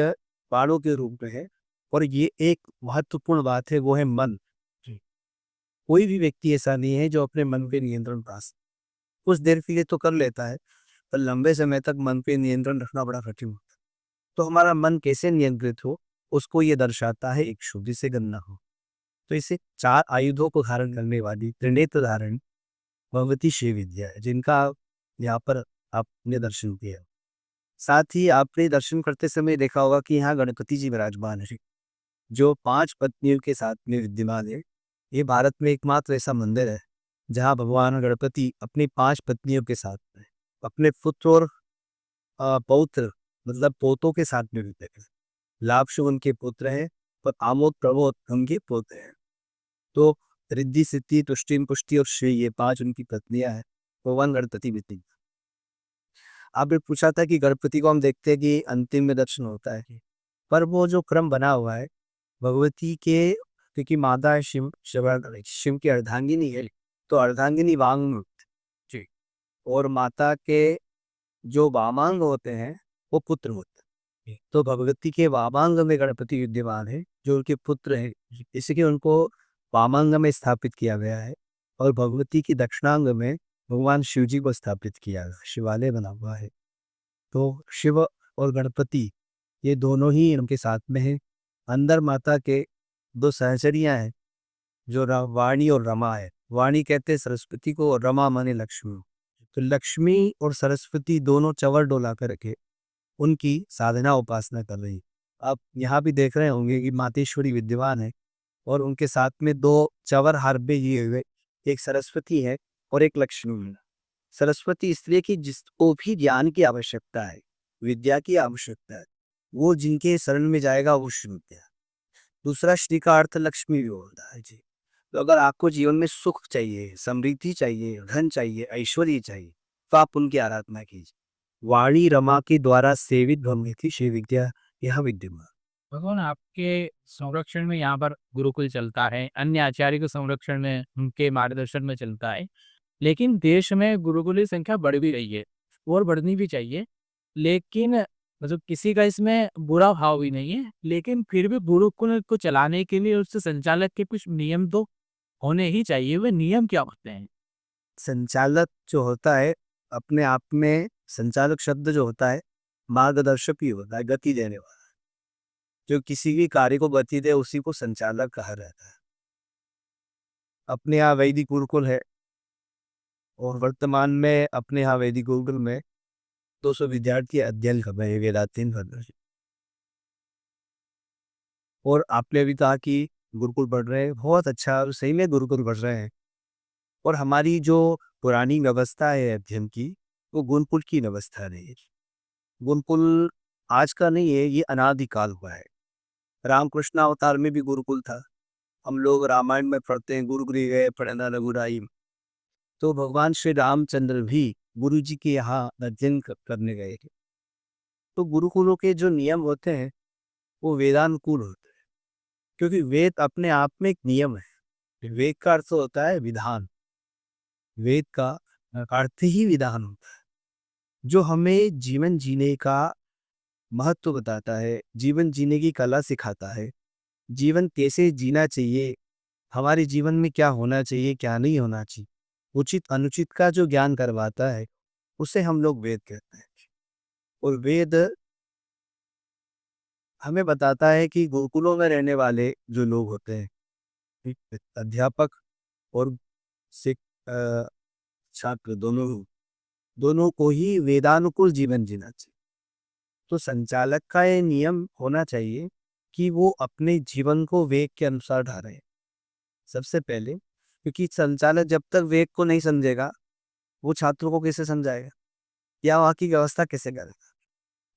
बाणों के रूप में है। और ये एक महत्वपूर्ण बात है, वो है मन। कोई भी व्यक्ति ऐसा नहीं है जो अपने मन पे नियंत्रण पा सके। कुछ देर के लिए तो कर लेता है, पर लंबे समय तक मन पे नियंत्रण रखना बड़ा कठिन होता है। तो हमारा मन कैसे नियंत्रित हो, उसको ये दर्शाता है इक्षु, जिसे गन्ना हो। तो इसे 4 आयुधों को धारण करने वाली त्रिनेत्र धारण भगवती शिव विद्या है, जिनका यहाँ पर आपने दर्शन किया। साथ ही आपने दर्शन करते समय देखा होगा कि यहाँ गणपति जी विराजमान है, जो 5 पत्नियों के साथ में विद्यमान है। ये भारत में एकमात्र ऐसा मंदिर है जहाँ भगवान गणपति अपनी 5 पत्नियों के साथ में, अपने पुत्र और पौत्र मतलब पोतों के साथ में रहते हैं। लाभ उनके पुत्र हैं और आमोद प्रमोद उनके पोते हैं। तो रिद्धि, सिद्धि, तुष्टि, पुष्टि और श्री, ये 5 उनकी पत्नियां हैं। भगवान गणपति भी। आपने पूछा था कि गणपति को हम देखते हैं कि अंतिम में दर्शन होता है, पर वो जो क्रम बना हुआ है भगवती के, क्योंकि माता है शिव की अर्धांगिनी है, तो अर्धांगिनी वांग जी, और माता के जो वामांग होते हैं वो पुत्र होते हैं। तो भगवती के वामांग में गणपति विद्यमान है, जो उनके पुत्र है, इसलिए उनको वामांग में स्थापित किया गया है। और भगवती की दक्षिणांग में भगवान शिव जी को स्थापित किया गया, शिवालय बना हुआ है। तो शिव और गणपति ये दोनों ही इनके साथ में हैं। अंदर माता के 2 सहचरियां हैं, जो वाणी और रमा है। वाणी कहते हैं सरस्वती को और रमा माने लक्ष्मी। तो लक्ष्मी और सरस्वती दोनों चवर डोला करके उनकी साधना उपासना कर रही। आप यहाँ भी देख रहे होंगे कि मातेश्वरी विद्यमान है और उनके साथ में 2 चवर हारबे लिए हुए, एक सरस्वती है और एक लक्ष्मी है। सरस्वती इसलिए कि जिसको भी ज्ञान की आवश्यकता है, विद्या की आवश्यकता है, वो जिनके शरण में जाएगा वो श्री विद्या। दूसरा श्री का अर्थ लक्ष्मी भी होता है जी। तो अगर आपको जीवन में सुख चाहिए, समृद्धि चाहिए, धन चाहिए, ऐश्वर्य चाहिए, तो आप उनकी आराधना कीजिए। वाणी रमा के द्वारा सेवित भगवती श्री विद्या यह विद्यमान। भगवान आपके संरक्षण में यहाँ पर गुरुकुल चलता है, अन्य आचार्य के संरक्षण में उनके मार्गदर्शन में चलता है। लेकिन देश में गुरुकुल की संख्या बढ़ भी रही है और बढ़नी भी चाहिए। लेकिन मतलब किसी का इसमें बुरा भाव भी नहीं है, लेकिन फिर भी गुरुकुल को चलाने के लिए उससे संचालक के कुछ नियम तो होने ही चाहिए। वे नियम क्या होते हैं? संचालक जो होता है, अपने आप में संचालक शब्द जो होता है मार्गदर्शक ही होता है, गति देने वाला। जो किसी भी कार्य को गति दे उसी को संचालक कहा जाता है। अपने यहाँ वैदिक गुरुकुल है और वर्तमान में अपने यहाँ वैदिक गुरुकुल में 200 विद्यार्थी अध्ययन कर रहे हैं वेदांतीन भर। और आपने अभी कहा कि गुरुकुल पढ़ रहे हैं, बहुत अच्छा, सही में गुरुकुल पढ़ रहे हैं। और हमारी जो पुरानी व्यवस्था है अध्ययन की, वो गुरुकुल की व्यवस्था रही है। गुरुकुल आज का नहीं है, ये अनादिकाल हुआ है। रामकृष्ण अवतार में भी गुरुकुल था। हम लोग रामायण में पढ़ते हैं, गुरु गृह गए पढ़ना रघुराई। तो भगवान श्री रामचंद्र भी गुरु जी के यहाँ अध्ययन करने गए थे। तो गुरुकुलों के जो नियम होते हैं वो वेदानुकूल होते हैं, क्योंकि वेद अपने आप में एक नियम है। वेद का अर्थ होता है विधान। वेद का अर्थ ही विधान होता है, जो हमें जीवन जीने का महत्व बताता है, जीवन जीने की कला सिखाता है, जीवन कैसे जीना चाहिए, हमारे जीवन में क्या होना चाहिए क्या नहीं होना चाहिए, उचित अनुचित का जो ज्ञान करवाता है उसे हम लोग वेद कहते हैं। और वेद हमें बताता है कि गुरुकुलों में रहने वाले जो लोग होते हैं, एक अध्यापक और सिख छात्र दोनों को ही वेदानुकूल जीवन जीना चाहिए। तो संचालक का ये नियम होना चाहिए कि वो अपने जीवन को वेद के अनुसार ढाले सबसे पहले, क्योंकि संचालक जब तक वेद को नहीं समझेगा वो छात्रों को कैसे समझाएगा या वहाँ की व्यवस्था कैसे करेगा।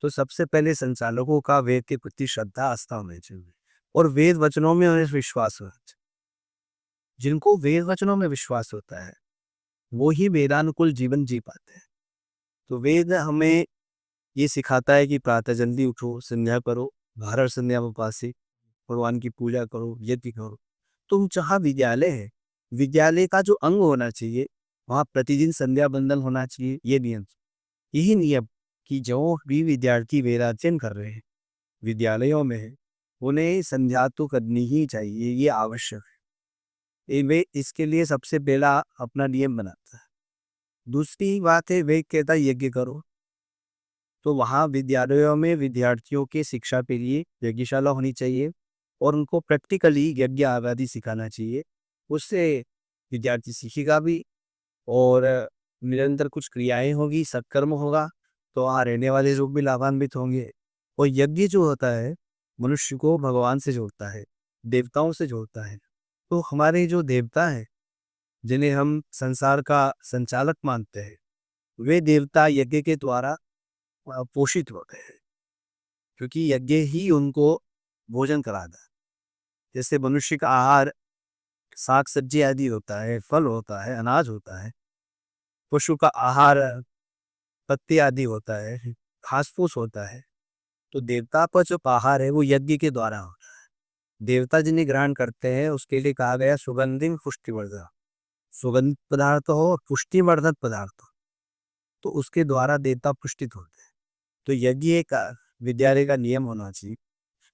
तो सबसे पहले संचालकों का वेद के प्रति श्रद्धा आस्था होनी चाहिए और वेद वचनों में उन्हें विश्वास होना चाहिए। जिनको वेद वचनों में विश्वास होता है वो ही वेदानुकूल जीवन जी पाते हैं। तो वेद हमें ये सिखाता है कि प्रातः जल्दी उठो, संध्या करो, भारत संध्या उपासी, भगवान की पूजा करो, यज्ञ करो। तुम जहाँ विद्यालय है, विद्यालय का जो अंग होना चाहिए वहाँ प्रतिदिन संध्या बंदन होना चाहिए। ये नियम, यही नियम कि जो भी विद्यार्थी वेदाध्ययन कर रहे हैं विद्यालयों में है, उन्हें संध्या तो करनी ही चाहिए, ये आवश्यक है। वे इसके लिए सबसे पहला अपना नियम बनाता है। दूसरी बात है, वे कहता है यज्ञ करो। तो वहाँ विद्यालयों में विद्यार्थियों के शिक्षा के लिए यज्ञशाला होनी चाहिए और उनको प्रैक्टिकली यज्ञ आदि सिखाना चाहिए। उससे विद्यार्थी सीखेगा भी और निरंतर कुछ क्रियाएं होगी, सत्कर्म होगा, तो वहाँ रहने वाले लोग भी लाभान्वित होंगे। और यज्ञ जो होता है मनुष्य को भगवान से जोड़ता है, देवताओं से जोड़ता है। तो हमारे जो देवता हैं जिन्हें हम संसार का संचालक मानते हैं, वे देवता यज्ञ के द्वारा पोषित होते हैं, क्योंकि यज्ञ ही उनको भोजन कराता है। जैसे मनुष्य का आहार साग सब्जी आदि होता है, फल होता है, अनाज होता है। पशु का आहार पत्ते आदि होता है, घास फूस होता है। तो देवता का जो आहार है वो यज्ञ के द्वारा होता है। देवता जिन्हें ग्रहण करते हैं उसके लिए कहा गया सुगंधिम पुष्टिवर्धक, सुगंध पदार्थ हो और पुष्टिवर्धक पदार्थ हो, तो उसके द्वारा देवता पुष्टित होते हैं। तो यज्ञ एक विद्यालय का नियम होना चाहिए।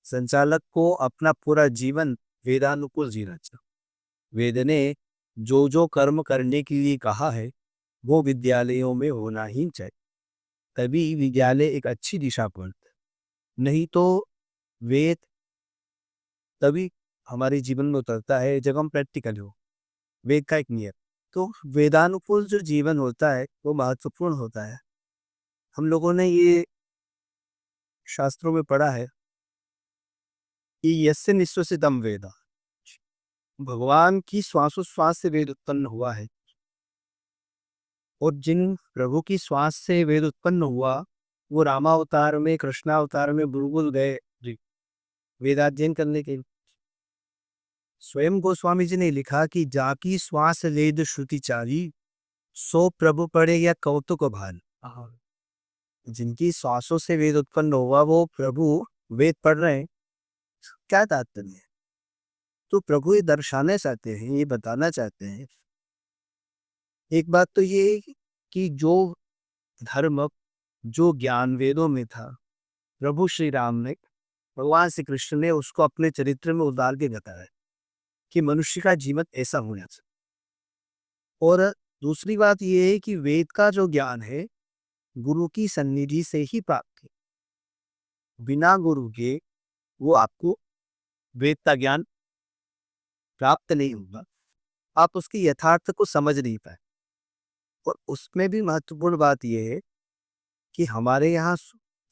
संचालक को अपना पूरा जीवन वेदानुकूल जीना चाहिए। वेद ने जो जो कर्म करने के लिए कहा है वो विद्यालयों में होना ही चाहिए, तभी विद्यालय एक अच्छी दिशा पर। नहीं तो वेद तभी हमारे जीवन में उतरता है जब हम प्रैक्टिकल हो। वेद का एक नियम, तो वेदानुकूल जो जीवन होता है वो महत्वपूर्ण होता है। हम लोगों ने ये शास्त्रों में पढ़ा है कि यस्य निश्वसितम वेदा, भगवान की श्वासोश्वास से वेद उत्पन्न हुआ है। और जिन प्रभु की श्वास से वेद उत्पन्न हुआ वो रामावतार में, कृष्णावतार में गुरुकुल गए वेदाध्ययन करने के लिए। स्वयं गोस्वामी जी ने लिखा कि जाकी श्वास वेद श्रुति चारी, सो प्रभु पढ़े या कौतुक भान। जिनकी श्वासों से वेद उत्पन्न हुआ वो प्रभु वेद पढ़ रहे हैं, क्या तात्पर्य है? तो प्रभु ये दर्शाना चाहते हैं, ये बताना चाहते हैं। एक बात तो ये कि जो धर्म, जो ज्ञान वेदों में था, प्रभु श्री राम ने, भगवान श्री कृष्ण ने उसको अपने चरित्र में उतार के बताया कि मनुष्य का जीवन ऐसा होना चाहिए। और दूसरी बात यह है कि वेद का जो ज्ञान है गुरु की सन्निधि से ही प्राप्त है। बिना गुरु के वो आपको वेद का ज्ञान प्राप्त नहीं होगा, आप उसकी यथार्थ को समझ नहीं पाए। और उसमें भी महत्वपूर्ण बात यह है कि हमारे यहाँ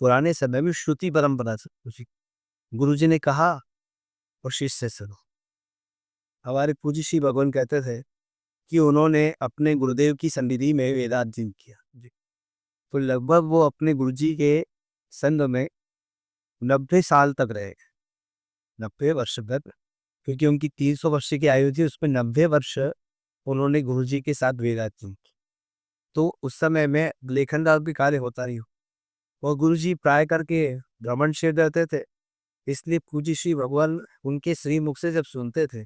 पुराने समय में श्रुति परंपरा से गुरु जी ने कहा और शिष्य से सुनो। हमारे पूज्य श्री भगवान कहते थे कि उन्होंने अपने गुरुदेव की सन्निधि में वेदाध्ययन किया। तो लगभग वो अपने गुरुजी के संग में 90 साल तक रहे, 90 वर्ष तक, क्योंकि उनकी 300 वर्ष की आयु थी, उसमें 90 वर्ष उन्होंने गुरुजी के साथ वेदाध्ययन किया। तो उस समय में लेखन दास भी कार्य होता नहीं, और गुरुजी प्राय करके भ्रमणशील रहते थे, इसलिए पूज्य श्री भगवान उनके श्री मुख से जब सुनते थे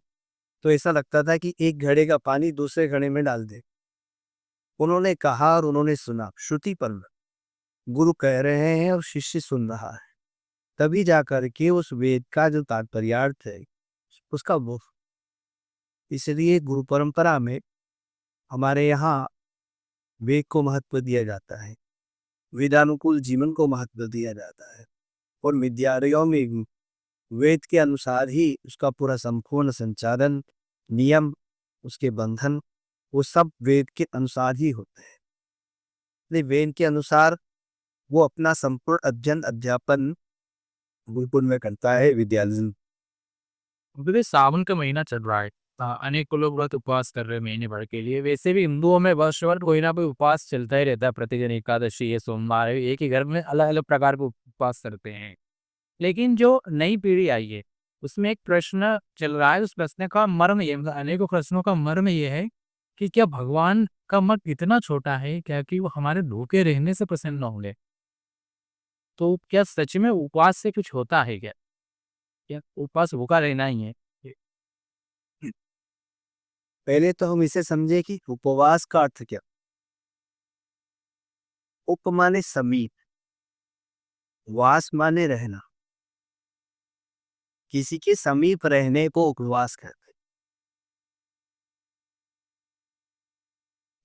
तो ऐसा लगता था कि एक घड़े का पानी दूसरे घड़े में डाल दे। उन्होंने कहा और उन्होंने सुना, श्रुति पर गुरु कह रहे हैं और शिष्य सुन रहा है, तभी जाकर के उस वेद का जो तात्पर्यार्थ है उसका वो। इसलिए गुरु परंपरा में हमारे यहाँ वेद को महत्व दिया जाता है, वेदानुकूल जीवन को महत्व दिया जाता है, और विद्यालयों में वेद के अनुसार ही उसका पूरा संपूर्ण संचालन, नियम, उसके बंधन, वो सब वेद के अनुसार ही होते हैं। इसलिए वेद के अनुसार वो अपना संपूर्ण अध्ययन अध्यापन गुरुकुल में करता है, विद्यालय में। क्योंकि सावन का महीना चल रहा है, अनेकों लोग व्रत उपवास कर रहे हैं महीने भर के लिए। वैसे भी हिंदुओं में वर्ष भर कोई ना कोई उपवास चलता ही रहता है, प्रतिदिन एकादशी है, सोमवार है, एक ही घर में अलग अलग प्रकार के उपवास करते हैं। लेकिन जो नई पीढ़ी आई है उसमें एक प्रश्न चल रहा है, उस प्रश्न का मर्म ये, मतलब अनेकों प्रश्नों का मर्म ये है कि क्या भगवान का मन इतना छोटा है क्या कि वो हमारे भूखे रहने से प्रसन्न होंगे? तो क्या सच में उपवास से कुछ होता है क्या? क्या उपवास भूखा रहना ही है? पहले तो हम इसे समझे कि उपवास का अर्थ क्या। उप माने समीप, वास माने रहना, किसी के समीप रहने को उपवास कहते हैं।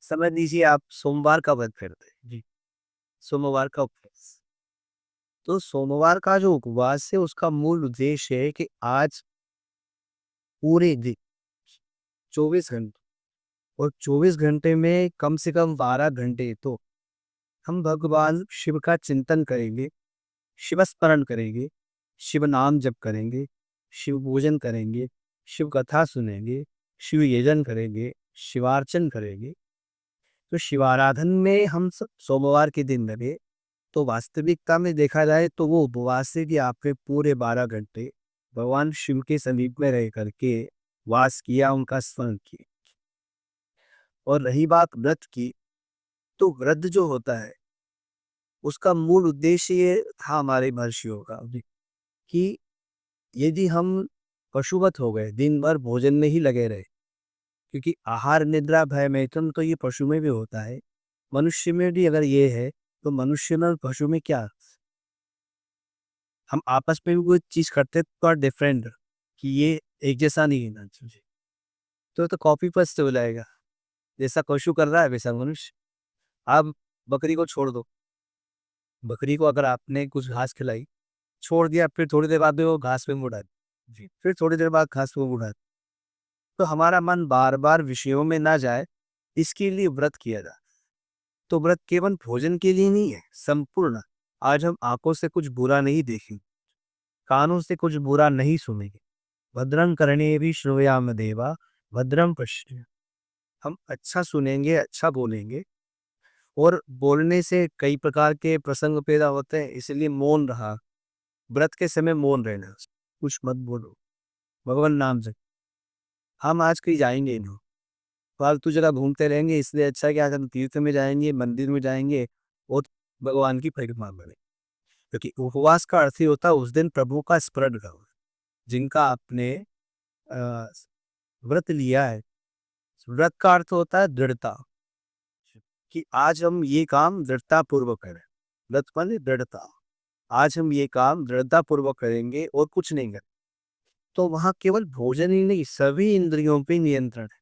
समझ लीजिए आप सोमवार का व्रत करते हैं जी, सोमवार का उपवास। तो सोमवार का जो उपवास है उसका मूल उद्देश्य है कि आज पूरे दिन 24 घंटे, और 24 घंटे में कम से कम 12 घंटे तो हम भगवान शिव का चिंतन करेंगे, शिव स्मरण करेंगे, शिव नाम जप करेंगे, शिव पूजन करेंगे, शिव कथा सुनेंगे, शिव यजन करेंगे, शिवार्चन करेंगे। तो शिवाराधन में हम सब सोमवार के दिन लगे, तो वास्तविकता में देखा जाए तो वो उपवास से कि आपने पूरे 12 घंटे भगवान शिव के समीप में रह करके वास किया, उनका स्मरण किया। और रही बात व्रत की, तो व्रत जो होता है उसका मूल उद्देश्य ये था हमारे महर्षियों का कि यदि हम पशुवत हो गए, दिन भर भोजन में ही लगे रहे, क्योंकि आहार निद्रा भय मैथुन तो ये पशु में भी होता है, मनुष्य में भी अगर ये है तो मनुष्य में और पशु में क्या, हम आपस में भी कोई चीज करते तो डिफरेंट, कि ये एक जैसा नहीं है चाहिए, तो कॉपी पेस्ट हो जाएगा। जैसा पशु कर रहा है वैसा मनुष्य। आप बकरी को छोड़ दो, बकरी को अगर आपने कुछ घास खिलाई, छोड़ दिया, फिर थोड़ी देर बाद में वो घास पे मुड़ आती जी, फिर थोड़ी देर बाद घास पे मुड़ आती। तो हमारा मन बार बार विषयों में ना जाए, इसके लिए व्रत किया जाए। तो व्रत केवल भोजन के लिए नहीं है, संपूर्ण। आज हम आंखों से कुछ बुरा नहीं देखेंगे, कानों से कुछ बुरा नहीं सुनेंगे। भद्रं कर्णेभिः श्रूयाम देवा भद्रं पश्येम। हम अच्छा सुनेंगे, अच्छा बोलेंगे, और बोलने से कई प्रकार के प्रसंग पैदा होते हैं, इसलिए मौन रहा, व्रत के समय मौन रहना, कुछ मत बोलो, भगवान नाम जप। हम आज कहीं जाएंगे ही नहीं, फालतू जगह घूमते रहेंगे, इसलिए अच्छा कि आज हम तीर्थ में जाएंगे, मंदिर में जाएंगे और भगवान की परिक्रमा करें। क्योंकि उपवास का अर्थ ही होता है उस दिन प्रभु का स्मरण करो। जिनका आपने अ, व्रत लिया है, व्रत का अर्थ होता है दृढ़ता, कि आज हम ये काम दृढ़ता पूर्वक करें। व्रत माने दृढ़ता, आज हम ये काम दृढ़ता पूर्वक करेंगे और कुछ नहीं करें। तो वहां केवल भोजन ही नहीं, सभी इंद्रियों पे नियंत्रण है।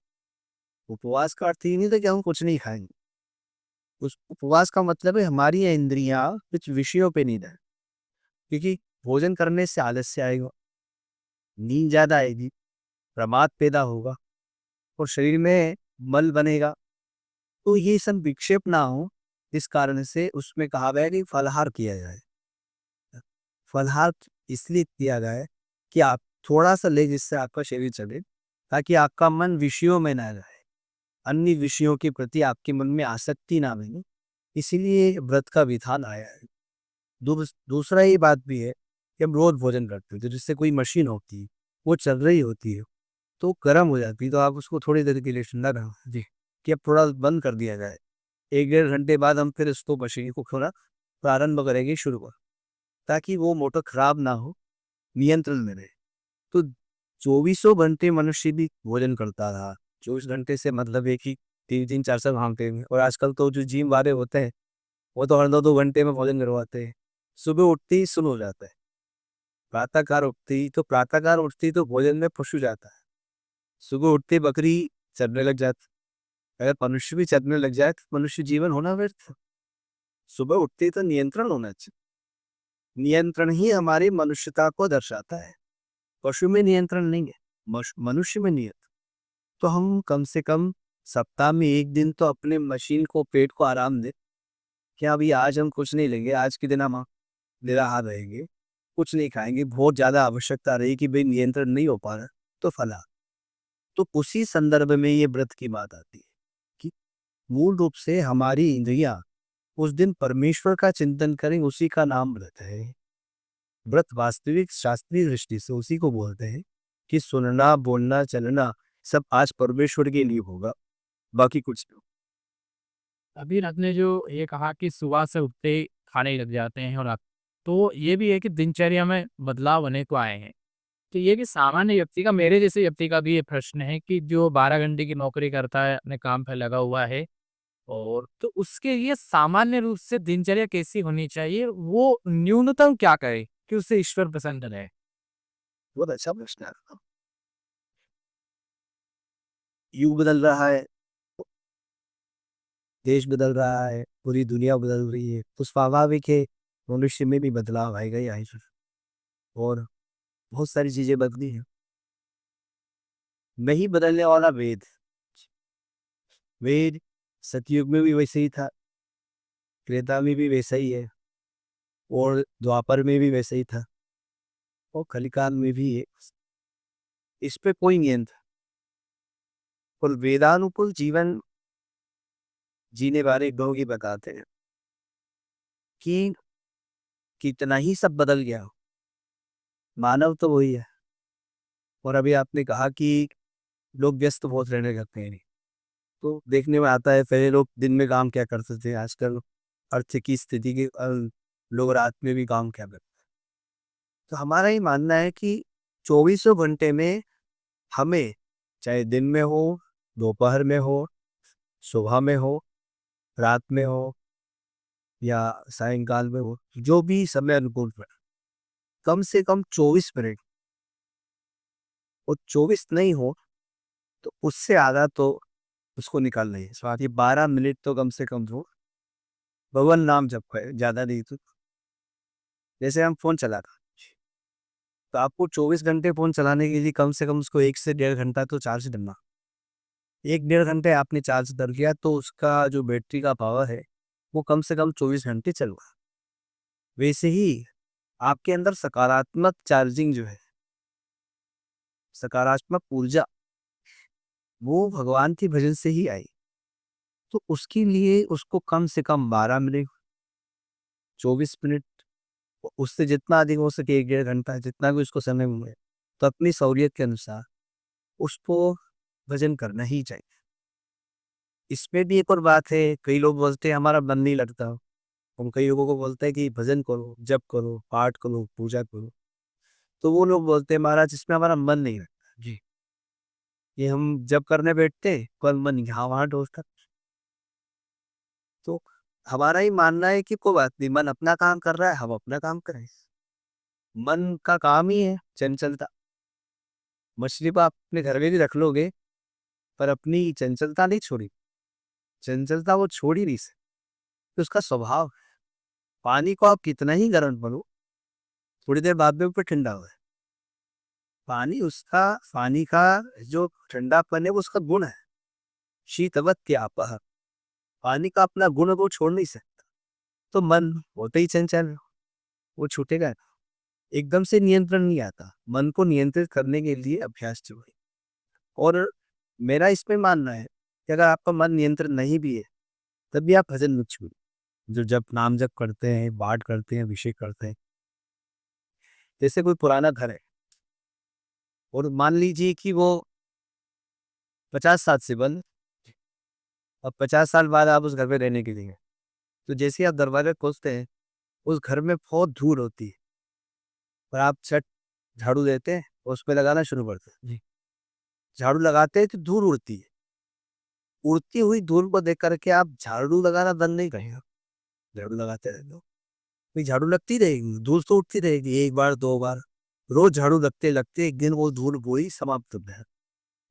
उपवास का अर्थ ही नहीं था कि हम कुछ नहीं खाएंगे। उस उपवास का मतलब है हमारी इंद्रियां कुछ विषयों पे नहीं रहे, क्योंकि भोजन करने से आलस्य आएगा, नींद ज्यादा आएगी, प्रमाद पैदा होगा, और शरीर में मल बनेगा। तो ये सब विक्षेप ना हो, इस कारण से उसमें कहा गया है कि फलाहार किया जाए। फलाहार इसलिए किया जाए कि आप थोड़ा सा ले, जिससे आपका शरीर चले, ताकि आपका मन विषयों में ना रहे। अन्य विषयों के प्रति आपके मन में आसक्ति ना बने, इसीलिए व्रत का विधान आया है। दूसरा ये बात भी है कि हम रोज भोजन करते हैं, तो जिससे कोई मशीन होती है वो चल रही होती है तो गर्म हो जाती है, तो आप उसको थोड़ी देर के लिए ठंडा रहो जी, कि अब थोड़ा बंद कर दिया जाए। 1 डेढ़ घंटे बाद हम फिर इसको मशीन को थोड़ा प्रारंभ करेंगे शुरू कर, ताकि वो मोटर खराब ना हो, नियंत्रण में रहे। तो 2400 घंटे मनुष्य भी भोजन करता रहा। 24 घंटे से मतलब एक ही 3-3 4 घंटे में। और आजकल तो जो जिम वाले होते हैं वो तो हर 2-2 घंटे में भोजन करवाते हैं। सुबह उठते ही शुरू हो जाता है, प्रातःकाल उठती ही तो भोजन में पशु जाता है। सुबह उठते ही बकरी चरने लग जाती। अगर मनुष्य भी चरने लग जाए तो मनुष्य जीवन होना व्यर्थ है। सुबह उठते ही तो नियंत्रण होना चाहिए। नियंत्रण ही हमारी मनुष्यता को दर्शाता है। पशु में नियंत्रण नहीं है, मनुष्य में नियंत्रण। तो हम कम से कम सप्ताह में 1 दिन तो अपने मशीन को, पेट को आराम दें कि अभी आज हम कुछ नहीं लेंगे, आज के दिन हम निराहार रहेंगे, कुछ नहीं खाएंगे। बहुत ज्यादा आवश्यकता रही कि भाई नियंत्रण नहीं हो पा रहा तो फला। तो उसी संदर्भ में ये व्रत की बात आती है कि मूल रूप से हमारी इंद्रियां उस दिन परमेश्वर का चिंतन करें, उसी का नाम व्रत है। व्रत वास्तविक शास्त्रीय दृष्टि से उसी को बोलते हैं कि सुनना, बोलना, चलना सब आज परमेश्वर के लिए होगा, बाकी कुछ नहीं। अभी आपने जो ये कहा कि सुबह से उठते ही खाने लग जाते हैं और आप, तो ये भी है कि दिनचर्या में बदलाव होने को आए हैं। तो ये कि सामान्य व्यक्ति का, मेरे जैसे व्यक्ति का भी ये प्रश्न है कि जो 12 घंटे की नौकरी करता है, अपने काम पे लगा हुआ है, और तो उसके लिए सामान्य रूप से दिनचर्या कैसी होनी चाहिए? वो न्यूनतम क्या करे कि उससे ईश्वर प्रसन्न रहे? बहुत अच्छा प्रश्न है आपका। युग बदल रहा है, देश बदल रहा है, पूरी दुनिया बदल रही है, तो स्वाभाविक है मनुष्य में भी बदलाव आएगा ही आएगा। और बहुत सारी चीजें बदली हैं। नहीं बदलने वाला वेद। वेद सतयुग में भी वैसे ही था, त्रेता में भी वैसा ही है, और द्वापर में भी वैसे ही था, और कलिकाल में भी है। इस पे कोई नियंत्रण। और वेदानुकूल जीवन जीने वाले लोग ही बताते हैं कि कितना ही सब बदल गया हो, मानव तो वही है। और अभी आपने कहा कि लोग व्यस्त बहुत रहने लगते हैं, तो देखने में आता है पहले लोग दिन में काम क्या करते थे, आजकल अर्थ की स्थिति के लोग रात में भी काम क्या करते हैं। तो हमारा ही मानना है कि 2400 घंटे में हमें, चाहे दिन में हो, दोपहर में हो, सुबह में हो, रात में हो या सायंकाल में हो, जो भी समय अनुकूल है, कम से कम 24 मिनट, और 24 नहीं हो तो उससे आधा तो उसको निकालना ही है। स्वाद ये 12 मिनट तो कम से कम हो, भगवान नाम जप है, ज्यादा नहीं तो। जैसे हम फोन चला रहे, तो आपको 24 घंटे फोन चलाने के लिए कम से कम उसको 1 से 1.5 घंटा तो चार्ज करना। 1 डेढ़ घंटे आपने चार्ज कर लिया तो उसका जो बैटरी का पावर है वो कम से कम 24 घंटे चलगा। वैसे ही आपके अंदर सकारात्मक चार्जिंग जो है, सकारात्मक ऊर्जा, वो भगवान के भजन से ही आई। तो उसके लिए उसको कम से कम 12 मिनट, 24 मिनट, उससे जितना अधिक हो सके 1 डेढ़ घंटा, जितना भी उसको समय मिले, तो अपनी सहूलियत के अनुसार उसको भजन करना ही चाहिए। इसमें भी एक और बात है, कई लोग बोलते हैं हमारा मन नहीं लगता। हम कई लोगों को बोलते हैं कि भजन करो, जप करो, पाठ करो, पूजा करो, तो वो लोग बोलते हैं महाराज इसमें हमारा मन नहीं लगता जी। ये हम जब करने बैठते पर मन यहाँ वहाँ डोलता। तो हमारा ही मानना है कि कोई बात नहीं, मन अपना काम कर रहा है, हम अपना काम करें। मन का काम ही है चंचलता। मछली को आप अपने घर में भी रख लोगे पर अपनी चंचलता नहीं छोड़ी, चंचलता वो छोड़ ही नहीं सकती, तो उसका स्वभाव है। पानी को आप कितना ही गर्म करो, थोड़ी देर बाद में ऊपर ठंडा हो है। पानी का जो ठंडापन है वो उसका गुण है। शीतवत के आपह, पानी का अपना गुण वो छोड़ नहीं सकता। तो मन होते ही चंचल है, वो छूटेगा नहीं। एकदम से नियंत्रण नहीं आता, मन को नियंत्रित करने के लिए अभ्यास चाहिए। और मेरा इसमें मानना है कि कि अगर आपका मन नियंत्रण नहीं भी है तब भी आप भजन मत छोड़िए। जो जप नाम जप करते हैं, पाठ करते हैं, अभिषेक करते हैं, जैसे कोई पुराना घर है और मान लीजिए कि वो 50 साल से बंद, अब 50 साल बाद आप उस घर में रहने के लिए गए। तो जैसे ही आप दरवाजा खोलते हैं उस घर में बहुत धूल होती है और आप छत झाड़ू देते हैं और उस पे लगाना शुरू करते हैं जी। झाड़ू लगाते हैं तो धूल उड़ती है, उड़ती हुई धूल को देख करके आप झाड़ू लगाना बंद नहीं करेंगे, झाड़ू लगाते रहेंगे, भाई झाड़ू लगती रहेगी, धूल तो उठती रहेगी, एक बार दो बार, रोज झाड़ू लगते लगते एक दिन वो धूल पूरी समाप्त हो जाए।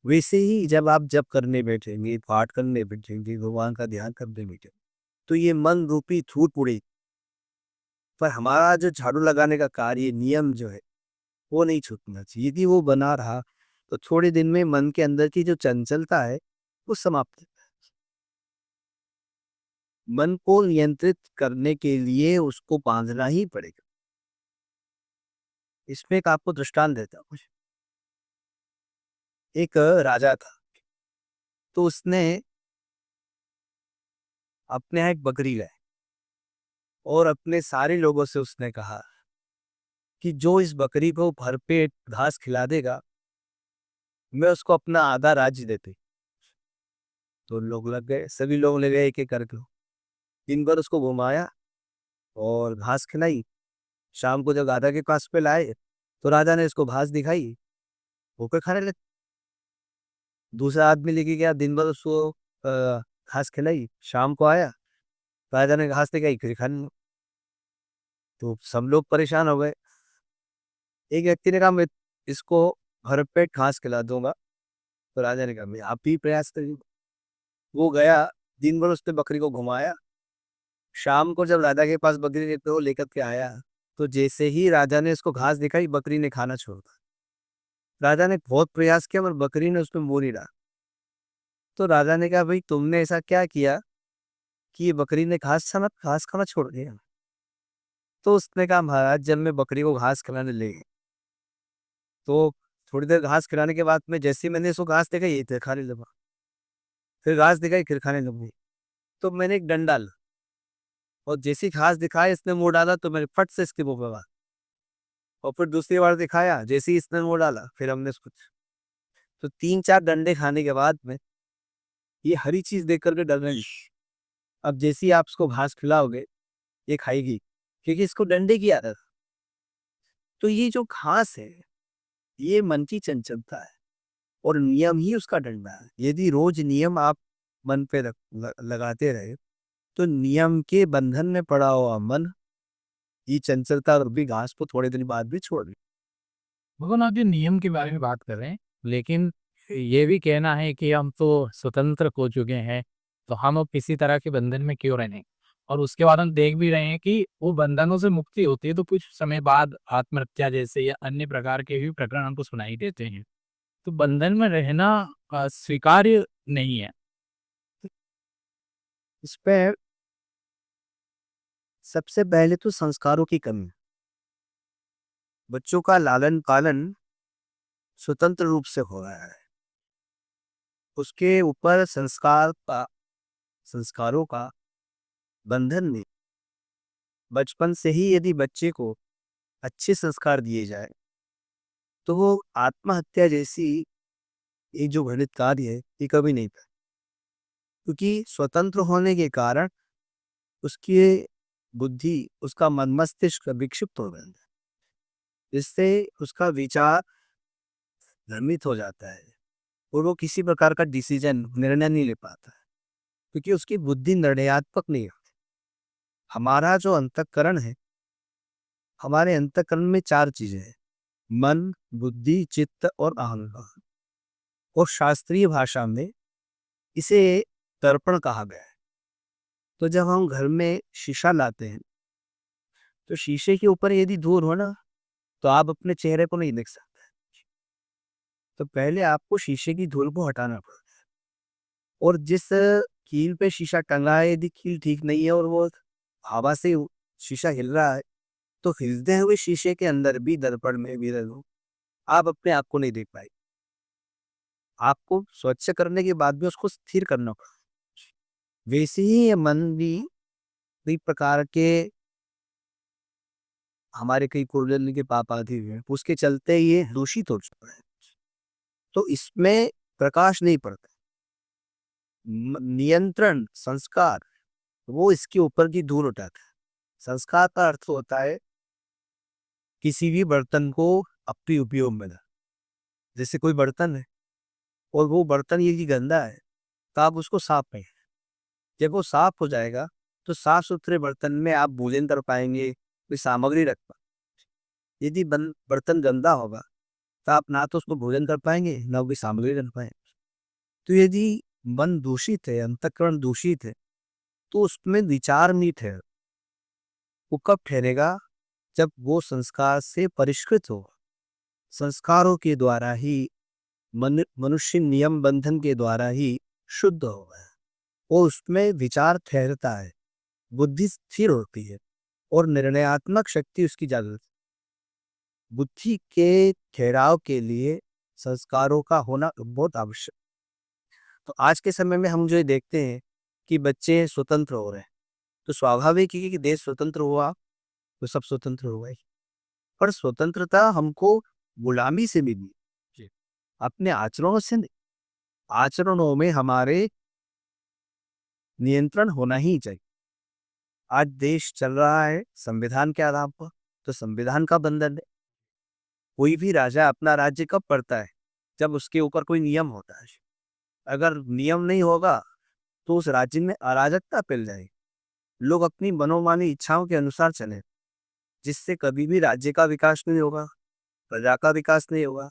वैसे ही जब आप जप करने बैठेंगे, पाठ करने बैठेंगे, भगवान का ध्यान करने बैठेंगे, तो ये मन रूपी धूल उड़ेगी, पर हमारा जो झाड़ू लगाने का कार्य नियम जो है वो नहीं छूटना चाहिए। यदि वो बना रहा तो थोड़े दिन में मन के अंदर की जो चंचलता है वो समाप्त हो जाए। मन को नियंत्रित करने के लिए उसको बांधना ही पड़ेगा। इसमें एक आपको दृष्टांत देता हूँ। एक राजा था, तो उसने अपने यहाँ एक बकरी लाई और अपने सारे लोगों से उसने कहा कि जो इस बकरी को भरपेट घास खिला देगा मैं उसको अपना आधा राज्य देते। तो लोग लग गए, सभी लोग ले गए एक एक करके, दिन भर उसको घुमाया और घास खिलाई। शाम को जब राजा के पास पे लाए तो राजा ने इसको घास दिखाई, होकर खाने लगे। दूसरा आदमी लेके गया, दिन भर उसको घास खिलाई, शाम को आया, राजा ने घास दिखाई, फिर खाने लगे। तो सब लोग परेशान हो गए। एक व्यक्ति ने कहा मैं इसको भरपेट घास खिला दूंगा, तो राजा ने कहा मैं आप भी प्रयास करिए। वो गया, दिन भर उसने बकरी को घुमाया, शाम को जब राजा के पास बकरी को लेकर के आया तो जैसे ही राजा ने इसको घास दिखाई बकरी ने खाना छोड़ दिया। राजा ने बहुत प्रयास किया पर बकरी ने उसमें मुंह नहीं डाला। तो राजा ने कहा भाई तुमने ऐसा क्या किया कि ये बकरी ने घास खाना छोड़ दिया। तो उसने कहा महाराज जब मैं बकरी को घास खिलाने ले गया तो थोड़ी देर घास खिलाने के बाद में जैसे ही मैंने इसको घास देखा ये फिर खाने लगा, फिर घास दिखाई फिर खाने लगी। तो मैंने एक डंडा ला और जैसी घास दिखाई इसने मुंह डाला तो मैंने फट से इसके मुंह पे मारा, और फिर दूसरी बार दिखाया, जैसे ही इसने मुंह डाला फिर हमने इसको, तो 3-4 डंडे खाने के बाद में ये हरी चीज देख करके डरने लगी। अब जैसे ही आप इसको घास खिलाओगे ये खाएगी, क्योंकि इसको डंडे की आदत है। तो ये जो घास है ये मन की चंचलता है और नियम ही उसका डंडा है। यदि रोज नियम आप मन पे लगाते रहे तो नियम के बंधन में पड़ा हुआ मन ये चंचलता और भी घास को थोड़े दिन बाद भी छोड़ दे। भगवान आप जो नियम के बारे में बात कर रहे हैं, लेकिन ये भी कहना है कि हम तो स्वतंत्र हो चुके हैं, तो हम अब किसी तरह के बंधन में क्यों रहें? और उसके बाद हम देख भी रहे हैं कि वो बंधनों से मुक्ति होती है तो कुछ समय बाद आत्महत्या जैसे या अन्य प्रकार के भी प्रकरण हमको सुनाई देते हैं। तो बंधन में रहना स्वीकार्य नहीं है। इस पे सबसे पहले तो संस्कारों की कमी। बच्चों का लालन पालन स्वतंत्र रूप से हो रहा है, उसके ऊपर संस्कारों का बंधन नहीं। बचपन से ही यदि बच्चे को अच्छे संस्कार दिए जाए तो वो आत्महत्या जैसी एक जो घृणित कार्य है ये कभी नहीं था, क्योंकि स्वतंत्र होने के कारण उसकी बुद्धि, उसका मन मस्तिष्क विक्षिप्त हो गया, जिससे उसका विचार भ्रमित हो जाता है और वो किसी प्रकार का डिसीजन निर्णय नहीं ले पाता है, क्योंकि उसकी बुद्धि निर्णयात्मक नहीं है। हमारा जो अंतःकरण है, हमारे अंतःकरण में 4 चीजें हैं, मन, बुद्धि, चित्त और अहंकार। और शास्त्रीय भाषा में इसे दर्पण कहा गया है। तो जब हम घर में शीशा लाते हैं तो शीशे के ऊपर यदि धूल हो ना तो आप अपने चेहरे को नहीं देख सकते। तो पहले आपको शीशे की धूल को हटाना पड़ता है, और जिस कील पे शीशा टंगा है यदि कील ठीक नहीं है और वो हवा से शीशा हिल रहा है तो हिलते हुए शीशे के अंदर भी दर्पण में भी आप अपने आप को नहीं देख पाएंगे। आपको स्वच्छ करने के बाद भी उसको स्थिर करना पड़ता है। वैसे ही ये मन भी कई प्रकार के हमारे कई पूर्वजन्म के पाप आदि हुए हैं, उसके चलते ये दूषित हो चुका है। तो इसमें प्रकाश नहीं पड़ता। नियंत्रण संस्कार वो इसके ऊपर की धूल उठाता है। संस्कार का अर्थ होता है किसी भी बर्तन को अपने उपयोग में ला। जैसे कोई बर्तन है और वो बर्तन यदि गंदा है तो आप उसको साफ करें। जब वो साफ हो जाएगा तो साफ सुथरे बर्तन में आप भोजन कर पाएंगे, कोई सामग्री रख पाएंगे। यदि बर्तन गंदा होगा तो आप ना तो उसको भोजन कर पाएंगे ना कोई सामग्री रख पाएंगे। तो यदि मन दूषित है, अंतःकरण दूषित है, तो उसमें विचार नहीं ठहर। वो कब ठहरेगा? जब वो संस्कार से परिष्कृत हो। संस्कारों के द्वारा ही मनुष्य नियम बंधन के द्वारा ही शुद्ध होगा और उसमें विचार ठहरता है, बुद्धि स्थिर होती है और निर्णयात्मक शक्ति उसकी जागृत। बुद्धि के ठहराव के लिए संस्कारों का होना बहुत आवश्यक। तो आज के समय में हम जो ये देखते हैं कि बच्चे स्वतंत्र हो रहे हैं, तो स्वाभाविक है कि देश स्वतंत्र हुआ तो सब स्वतंत्र हो गए। पर स्वतंत्रता हमको गुलामी से मिली, अपने आचरणों से नहीं। आचरणों में हमारे नियंत्रण होना ही चाहिए। आज देश चल रहा है संविधान के आधार पर, तो संविधान का बंधन है। कोई भी राजा अपना राज्य कब करता है? जब उसके ऊपर कोई नियम होता है। अगर नियम नहीं होगा तो उस राज्य में अराजकता फैल जाएगी। लोग अपनी मनोमानी इच्छाओं के अनुसार चले, जिससे कभी भी राज्य का विकास नहीं होगा, प्रजा का विकास नहीं होगा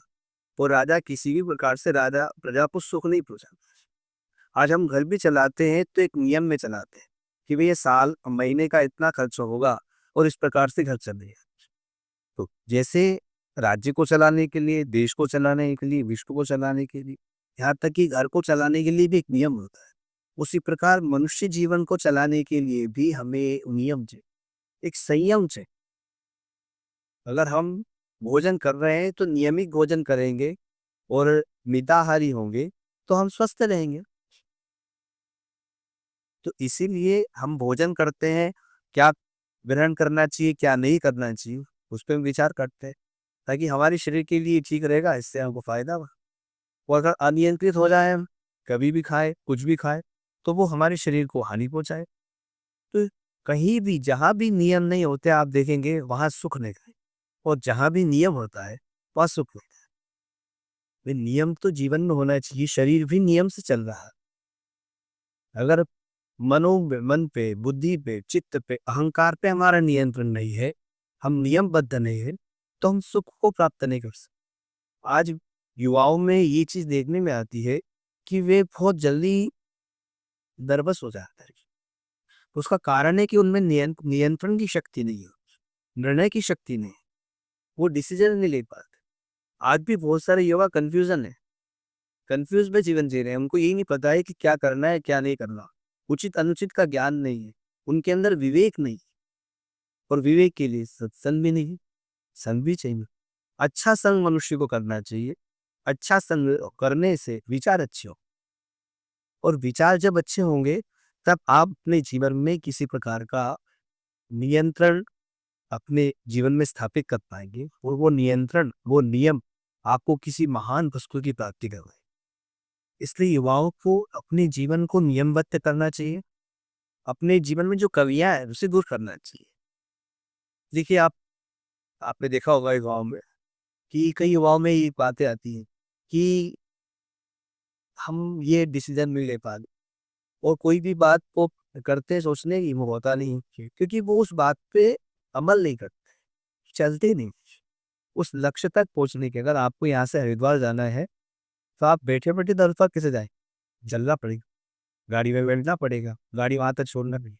और राजा किसी भी प्रकार से राजा प्रजा को सुख नहीं पहुंचाता। आज हम घर भी चलाते हैं तो एक नियम में चलाते हैं कि भाई ये साल महीने का इतना खर्च होगा और इस प्रकार से घर चलेगा। तो जैसे राज्य को चलाने के लिए, देश को चलाने के लिए, विश्व को चलाने के लिए, यहाँ तक कि घर को चलाने के लिए भी एक नियम होता है, उसी प्रकार मनुष्य जीवन को चलाने के लिए भी हमें नियम चाहिए, एक संयम चाहिए। अगर हम भोजन कर रहे हैं तो नियमित भोजन करेंगे और मिताहारी होंगे तो हम स्वस्थ रहेंगे। तो इसीलिए हम भोजन करते हैं, क्या ग्रहण करना चाहिए क्या नहीं करना चाहिए उस पर हम विचार करते हैं, ताकि हमारे शरीर के लिए ठीक रहेगा, इससे हमको फायदा हो। और अगर अनियंत्रित हो जाए, हम कभी भी खाए कुछ भी खाए तो वो हमारे शरीर को हानि पहुंचाए। तो कहीं भी जहाँ भी नियम नहीं होते आप देखेंगे वहां सुख नहीं है, और जहाँ भी नियम होता है वहाँ सुख होता है। वे नियम तो जीवन में होना चाहिए, शरीर भी नियम से चल रहा है। अगर मन पे, बुद्धि पे, चित्त पे, अहंकार पे हमारा नियंत्रण नहीं है, हम नियमबद्ध नहीं है, तो हम सुख को प्राप्त नहीं कर सकते। आज युवाओं में ये चीज देखने में आती है कि वे बहुत जल्दी नर्वस हो जाते हैं। उसका कारण है कि उनमें नियंत्रण की शक्ति नहीं है, निर्णय की शक्ति नहीं है, वो डिसीजन नहीं ले पाते। आज भी बहुत सारे युवा कंफ्यूजन है, कंफ्यूज में जीवन जी रहे हैं। उनको यही नहीं पता है कि क्या करना है क्या नहीं करना, उचित अनुचित का ज्ञान नहीं है, उनके अंदर विवेक नहीं। और विवेक के लिए सत्संग भी नहीं, संग भी चाहिए। अच्छा संग मनुष्य को करना चाहिए, अच्छा संग करने से विचार अच्छे हो, और विचार जब अच्छे होंगे तब आप अपने जीवन में किसी प्रकार का नियंत्रण अपने जीवन में स्थापित कर पाएंगे, और वो नियंत्रण, वो नियम आपको किसी महान वस्तु की प्राप्ति करवाए। इसलिए युवाओं को अपने जीवन को नियमबद्ध करना चाहिए, अपने जीवन में जो कमियां है उसे दूर करना चाहिए। देखिए आपने देखा होगा युवाओं में कि कई युवाओं में ये बातें आती हैं कि हम ये डिसीजन नहीं ले पा रहे, और कोई भी बात को करते सोचने की वो होता नहीं, क्योंकि वो उस बात पे अमल नहीं करते, चलते नहीं उस लक्ष्य तक पहुंचने के। अगर आपको यहाँ से हरिद्वार जाना है तो आप बैठे बैठे हरिद्वार कैसे जाए? चलना पड़ेगा, गाड़ी में बैठना पड़ेगा, गाड़ी वहां तक छोड़ना पड़ेगा।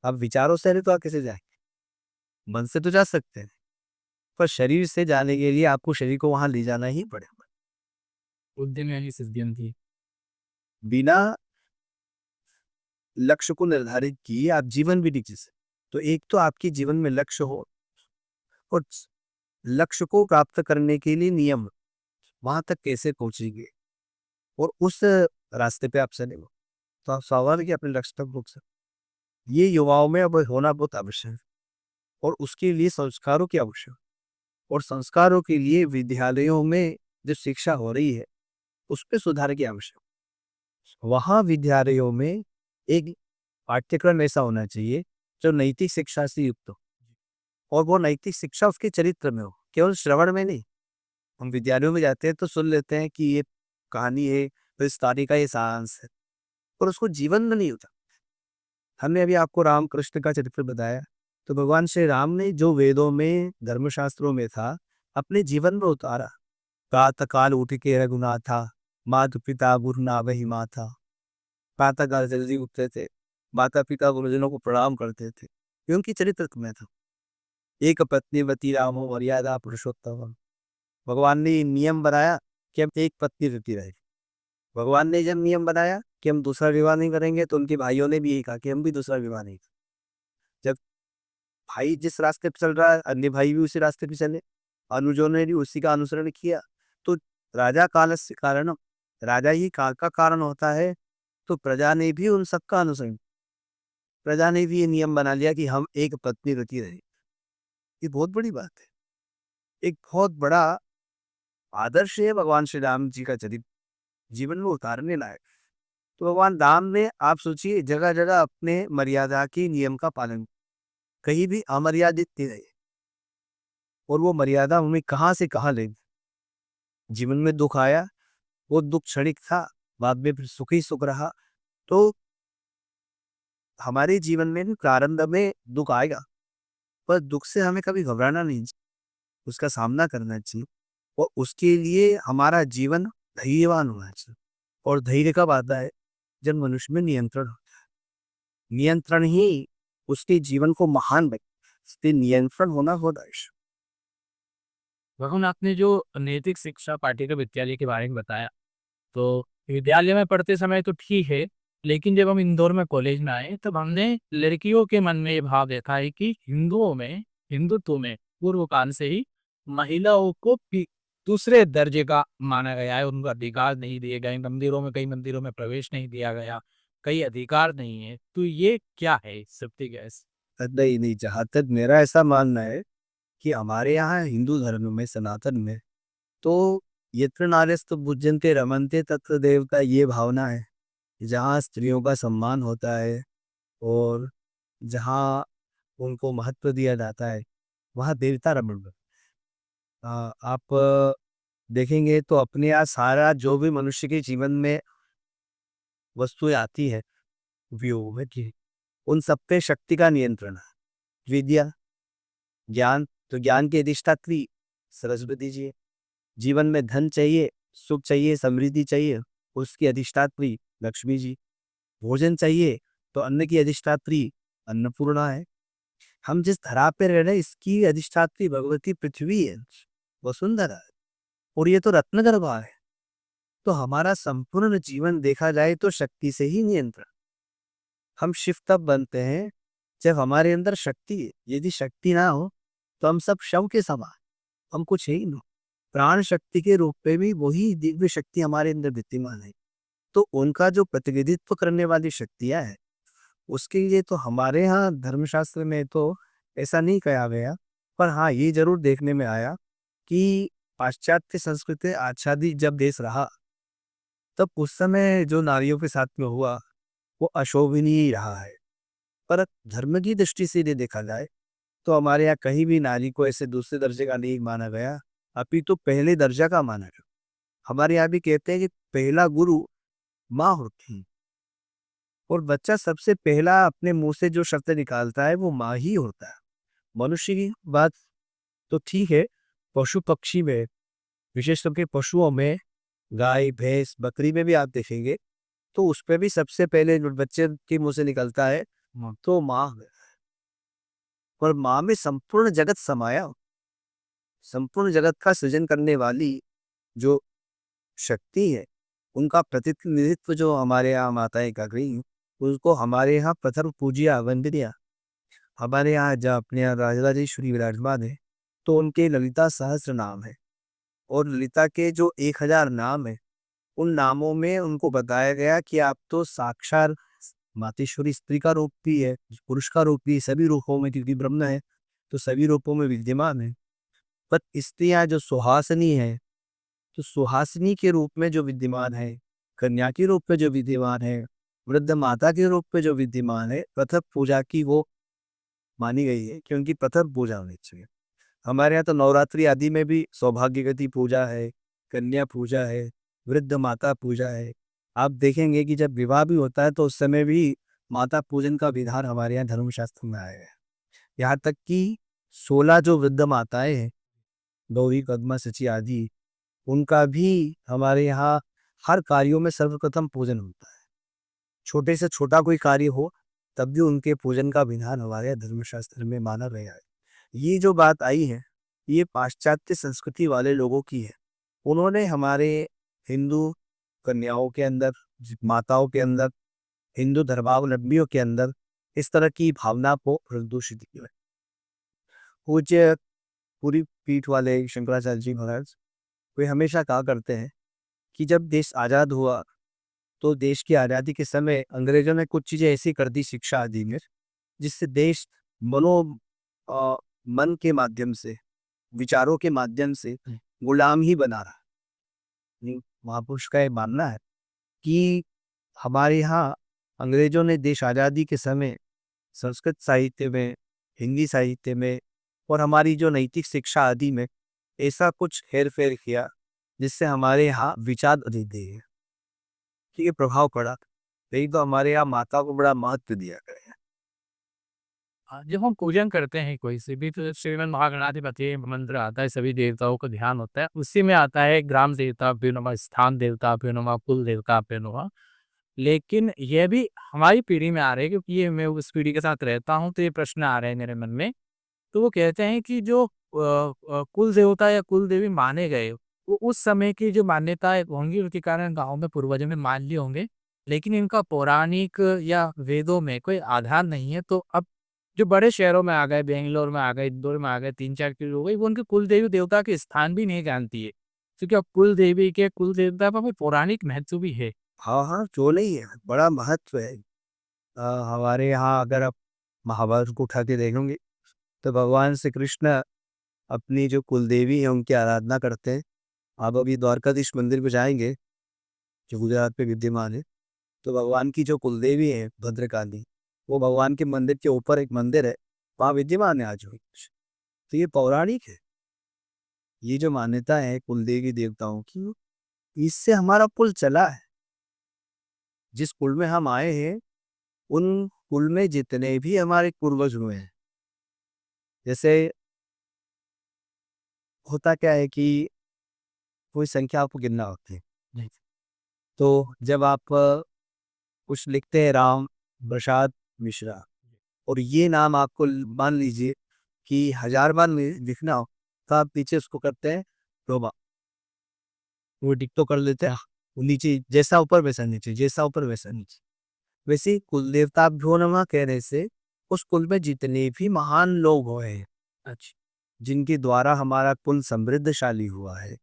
आप विचारों से हरिद्वार कैसे जाए? मन से तो जा सकते हैं, पर शरीर से जाने के लिए आपको शरीर को वहां ले जाना ही पड़ेगा। उद्यमी सिद्धियंती। बिना लक्ष्य को निर्धारित किए आप जीवन भी नहीं जी सकते। तो एक तो आपके जीवन में लक्ष्य हो, और लक्ष्य को प्राप्त करने के लिए नियम, वहां तक कैसे पहुंचेंगे, और उस रास्ते पे आप चले हो तो आप स्वाभाविक ही अपने लक्ष्य तक पहुंच सकते। ये युवाओं में अब होना बहुत आवश्यक है और उसके लिए संस्कारों की आवश्यक है। और संस्कारों के लिए विद्यालयों में जो शिक्षा हो रही है उस पर सुधार की आवश्यक है। वहाँ विद्यालयों में एक पाठ्यक्रम ऐसा होना चाहिए जो नैतिक शिक्षा से युक्त हो और वो नैतिक शिक्षा उसके चरित्र में हो, केवल श्रवण में नहीं। हम विद्यालयों में जाते हैं तो सुन लेते हैं कि ये कहानी है तो इस कहानी का ये सारांश है, पर उसको जीवन में नहीं होता। हमने अभी आपको राम कृष्ण का चरित्र बताया, तो भगवान श्री राम ने जो वेदों में धर्मशास्त्रों में था अपने जीवन में उतारा। प्रातः काल उठ के रघुनाथा, माता पिता गुरु ना वही माथा। प्रातः काल जल्दी उठते थे, माता पिता गुरुजनों को प्रणाम करते थे, ये उनकी चरित्र में था। एक पत्नीवती रामो मर्यादा पुरुषोत्तम। भगवान ने नियम बनाया कि हम एक पत्नी रखी रहे। भगवान ने जब नियम बनाया कि हम दूसरा विवाह नहीं करेंगे तो उनके भाइयों ने भी यही कहा कि हम भी दूसरा विवाह नहीं करेंगे। जब भाई जिस रास्ते पे चल रहा है अन्य भाई भी उसी रास्ते पे चले, अनुजों ने भी उसी का अनुसरण किया। तो राजा कालस्य कारणम, राजा ही काल का कारण होता है। तो प्रजा ने भी उन सबका अनुसरण, प्रजा ने भी ये नियम बना लिया कि हम एक पत्नी रखी रहे। ये बहुत बड़ी बात है, एक बहुत बड़ा आदर्श है भगवान श्री राम जी का चरित्र जीवन में उतारने लायक। तो भगवान राम ने आप सोचिए जगह जगह अपने मर्यादा की नियम का पालन, कहीं भी अमर्यादित नहीं रहे। और वो मर्यादा हमें कहाँ से कहाँ ले गई। जीवन में दुख आया, वो दुख क्षणिक था, बाद में फिर सुख ही सुख रहा। तो हमारे जीवन में भी प्रारंभ में दुख आएगा, पर दुख से हमें कभी घबराना नहीं चाहिए, उसका सामना करना चाहिए। और उसके लिए हमारा जीवन धैर्यवान होना चाहिए। और धैर्य कब आता है? जब मनुष्य में नियंत्रण होता है। नियंत्रण ही उसके जीवन को महान बने, इसलिए नियंत्रण होना बहुत आवश्यक। भगवान आपने जो नैतिक शिक्षा पाठ्यक्रम विद्यालय के बारे में बताया, तो विद्यालय में पढ़ते समय तो ठीक है, लेकिन जब हम इंदौर में कॉलेज में आए तब हमने लड़कियों के मन में ये भाव देखा है कि हिंदुत्व में पूर्व काल से ही महिलाओं को दूसरे दर्जे का माना गया है। उनको अधिकार नहीं दिए गए, कई मंदिरों में प्रवेश नहीं दिया गया, कई अधिकार नहीं है। तो ये क्या है सत्य गैस? नहीं नहीं, जहाँ तक मेरा ऐसा मानना है कि हमारे यहाँ हिंदू धर्म में सनातन में तो यत्र नार्यस्तु पूज्यन्ते रमन्ते तत्र देवता, ये भावना है। जहाँ स्त्रियों का सम्मान होता है और जहाँ उनको महत्व दिया जाता है वहाँ देवता रमण करते हैं। आप देखेंगे तो अपने यहाँ सारा जो भी मनुष्य के जीवन में वस्तुएं आती है उपयोग में की, उन सब पे शक्ति का नियंत्रण है। विद्या, ज्ञान, तो ज्ञान की अधिष्ठात्री सरस्वती जी है। जीवन में धन चाहिए, सुख चाहिए, समृद्धि चाहिए, उसकी अधिष्ठात्री लक्ष्मी जी। भोजन चाहिए तो अन्न की अधिष्ठात्री अन्नपूर्णा है। हम जिस धरा पे रह रहे हैं इसकी अधिष्ठात्री भगवती पृथ्वी है, वसुंधरा है, और ये तो रत्न गर्भा है। तो हमारा संपूर्ण जीवन देखा जाए तो शक्ति से ही नियंत्रण। हम शिव तब बनते हैं जब हमारे अंदर शक्ति है। यदि शक्ति ना हो तो हम सब शव के समान, हम कुछ है ही नहीं। प्राण शक्ति के रूप में भी वही दिव्य शक्ति हमारे अंदर विद्यमान है। तो उनका जो प्रतिनिधित्व करने वाली शक्तियां हैं उसके लिए तो हमारे यहाँ धर्मशास्त्र में तो ऐसा नहीं कहा गया, पर हाँ ये जरूर देखने में आया कि पाश्चात्य संस्कृति आच्छादित जब देश रहा तब उस समय जो नारियों के साथ में हुआ वो अशोभनीय ही रहा है। पर धर्म की दृष्टि से यदि देखा जाए तो हमारे यहाँ कहीं भी नारी को ऐसे दूसरे दर्जे का नहीं माना गया, अपितु पहले दर्जा का माना गया। हमारे यहाँ भी कहते हैं कि पहला गुरु माँ होती है और बच्चा सबसे पहला अपने मुंह से जो शब्द निकालता है वो माँ ही होता है। मनुष्य की बात तो ठीक है, पशु पक्षी में विशेष करके पशुओं में गाय भैंस बकरी में भी आप देखेंगे तो उस पे भी सबसे पहले जो बच्चे के मुंह से निकलता है तो माँ है। और माँ में संपूर्ण जगत समाया हो। संपूर्ण जगत का सृजन करने वाली जो शक्ति है उनका प्रतिनिधित्व जो हमारे यहाँ माताएं कर रही हैं उसको हमारे यहाँ प्रथम पूजिया वंदनिया। हमारे यहाँ जब अपने यहाँ राजराजेश्वरी विराजमान है तो उनके ललिता सहस्त्र नाम है और ललिता के जो 1000 नाम है उन नामों में उनको बताया गया कि आप तो साक्षात मातेश्वरी स्त्री का रूप भी है, पुरुष का रूप भी है, सभी रूपों में, क्योंकि ब्रह्म है तो सभी रूपों में विद्यमान है। पर स्त्रियां जो सुहासिनी है, तो सुहासिनी के रूप में जो विद्यमान है, कन्या के रूप में जो विद्यमान है, वृद्ध माता के रूप में जो विद्यमान है, प्रथम पूजा की वो मानी गई है, क्योंकि प्रथम पूजा होनी चाहिए। हमारे यहाँ तो नवरात्रि आदि में भी सौभाग्यवती पूजा है, कन्या पूजा है, वृद्ध माता पूजा है। आप देखेंगे कि जब विवाह भी होता है तो उस समय भी माता पूजन का विधान हमारे यहाँ धर्मशास्त्र में आया है। यहाँ तक कि 16 जो वृद्ध माताएं हैं, गौरी, पद्मा, सची आदि, उनका भी हमारे यहाँ हर कार्यों में सर्वप्रथम पूजन होता है। छोटे से छोटा कोई कार्य हो तब भी उनके पूजन का विधान हमारे यहाँ धर्मशास्त्र में माना गया है। ये जो बात आई है, ये पाश्चात्य संस्कृति वाले लोगों की है। उन्होंने हमारे हिंदू कन्याओं के अंदर, माताओं के अंदर, हिंदू धर्मावलंबियों के अंदर इस तरह की भावना को प्रदूषित किया है। पूज्य पूरी पीठ वाले शंकराचार्य जी महाराज वे हमेशा कहा करते हैं कि जब देश आज़ाद हुआ तो देश की आज़ादी के समय अंग्रेजों ने कुछ चीज़ें ऐसी कर दी शिक्षा आदि में, जिससे देश मन के माध्यम से, विचारों के माध्यम से गुलाम ही बना रहा। महापुरुष का ये मानना है कि हमारे यहाँ अंग्रेजों ने देश आज़ादी के समय संस्कृत साहित्य में, हिंदी साहित्य में और हमारी जो नैतिक शिक्षा आदि में ऐसा कुछ हेर फेर किया जिससे हमारे यहाँ विचार अधिक दिए, ठीक है, प्रभाव पड़ा। यही तो हमारे यहाँ माता को बड़ा महत्व दिया गया है। जब हम पूजन करते हैं कोई से भी तो श्रीमन महागणाधिपति मंत्र आता है, सभी देवताओं का ध्यान होता है, उसी में आता है ग्राम देवता प्रणवा, स्थान देवता प्रणवा, कुल देवता प्रणवा। लेकिन यह भी हमारी पीढ़ी में आ रहे हैं, क्योंकि ये मैं उस पीढ़ी के साथ रहता हूँ तो ये प्रश्न आ रहे हैं मेरे मन में। तो वो कहते हैं कि जो कुल देवता या कुल देवी माने गए, वो उस समय की जो मान्यताएं होंगी उनके कारण गाँव में पूर्वजों में मान लिए होंगे, लेकिन इनका पौराणिक या वेदों में कोई आधार नहीं है। तो अब जो बड़े शहरों में आ गए, बेंगलोर में आ गए, इंदौर में आ गए, 3-4 किलो हो गई, वो उनके कुल देवी देवता के स्थान भी नहीं जानती है, क्योंकि अब कुल देवी के कुल देवता का कोई पौराणिक महत्व भी है। हाँ हाँ, क्यों नहीं है, बड़ा महत्व है। हमारे यहाँ अगर आप महाभारत को उठा के देखोगे तो भगवान श्री कृष्ण अपनी जो कुलदेवी है उनकी आराधना करते हैं। आप अभी द्वारकाधीश मंदिर पे जाएंगे जो गुजरात पे विद्यमान है, तो भगवान की जो कुलदेवी है भद्रकाली, वो भगवान के मंदिर के ऊपर एक मंदिर है, वहाँ विद्यमान है आज भी। तो ये पौराणिक है। ये जो मान्यता है कुलदेवी देवताओं की, इससे हमारा कुल चला है। जिस कुल में हम आए हैं उन कुल में जितने भी हमारे पूर्वज हुए हैं, जैसे होता क्या है कि कोई संख्या आपको गिनना होती है, जी। तो जब आप कुछ लिखते हैं राम प्रसाद मिश्रा, और ये नाम आपको मान लीजिए कि 1000 बार लिखना हो, तो आप पीछे उसको करते हैं रोबा, वो डिक्टो कर लेते हैं, वो नीचे जैसा ऊपर वैसा नीचे, जैसा ऊपर वैसा नीचे। वैसे ही कुल देवताभ्यो नमः कहने से उस कुल में जितने भी महान लोग हुए हैं, अच्छा, जिनके द्वारा हमारा कुल समृद्धशाली हुआ है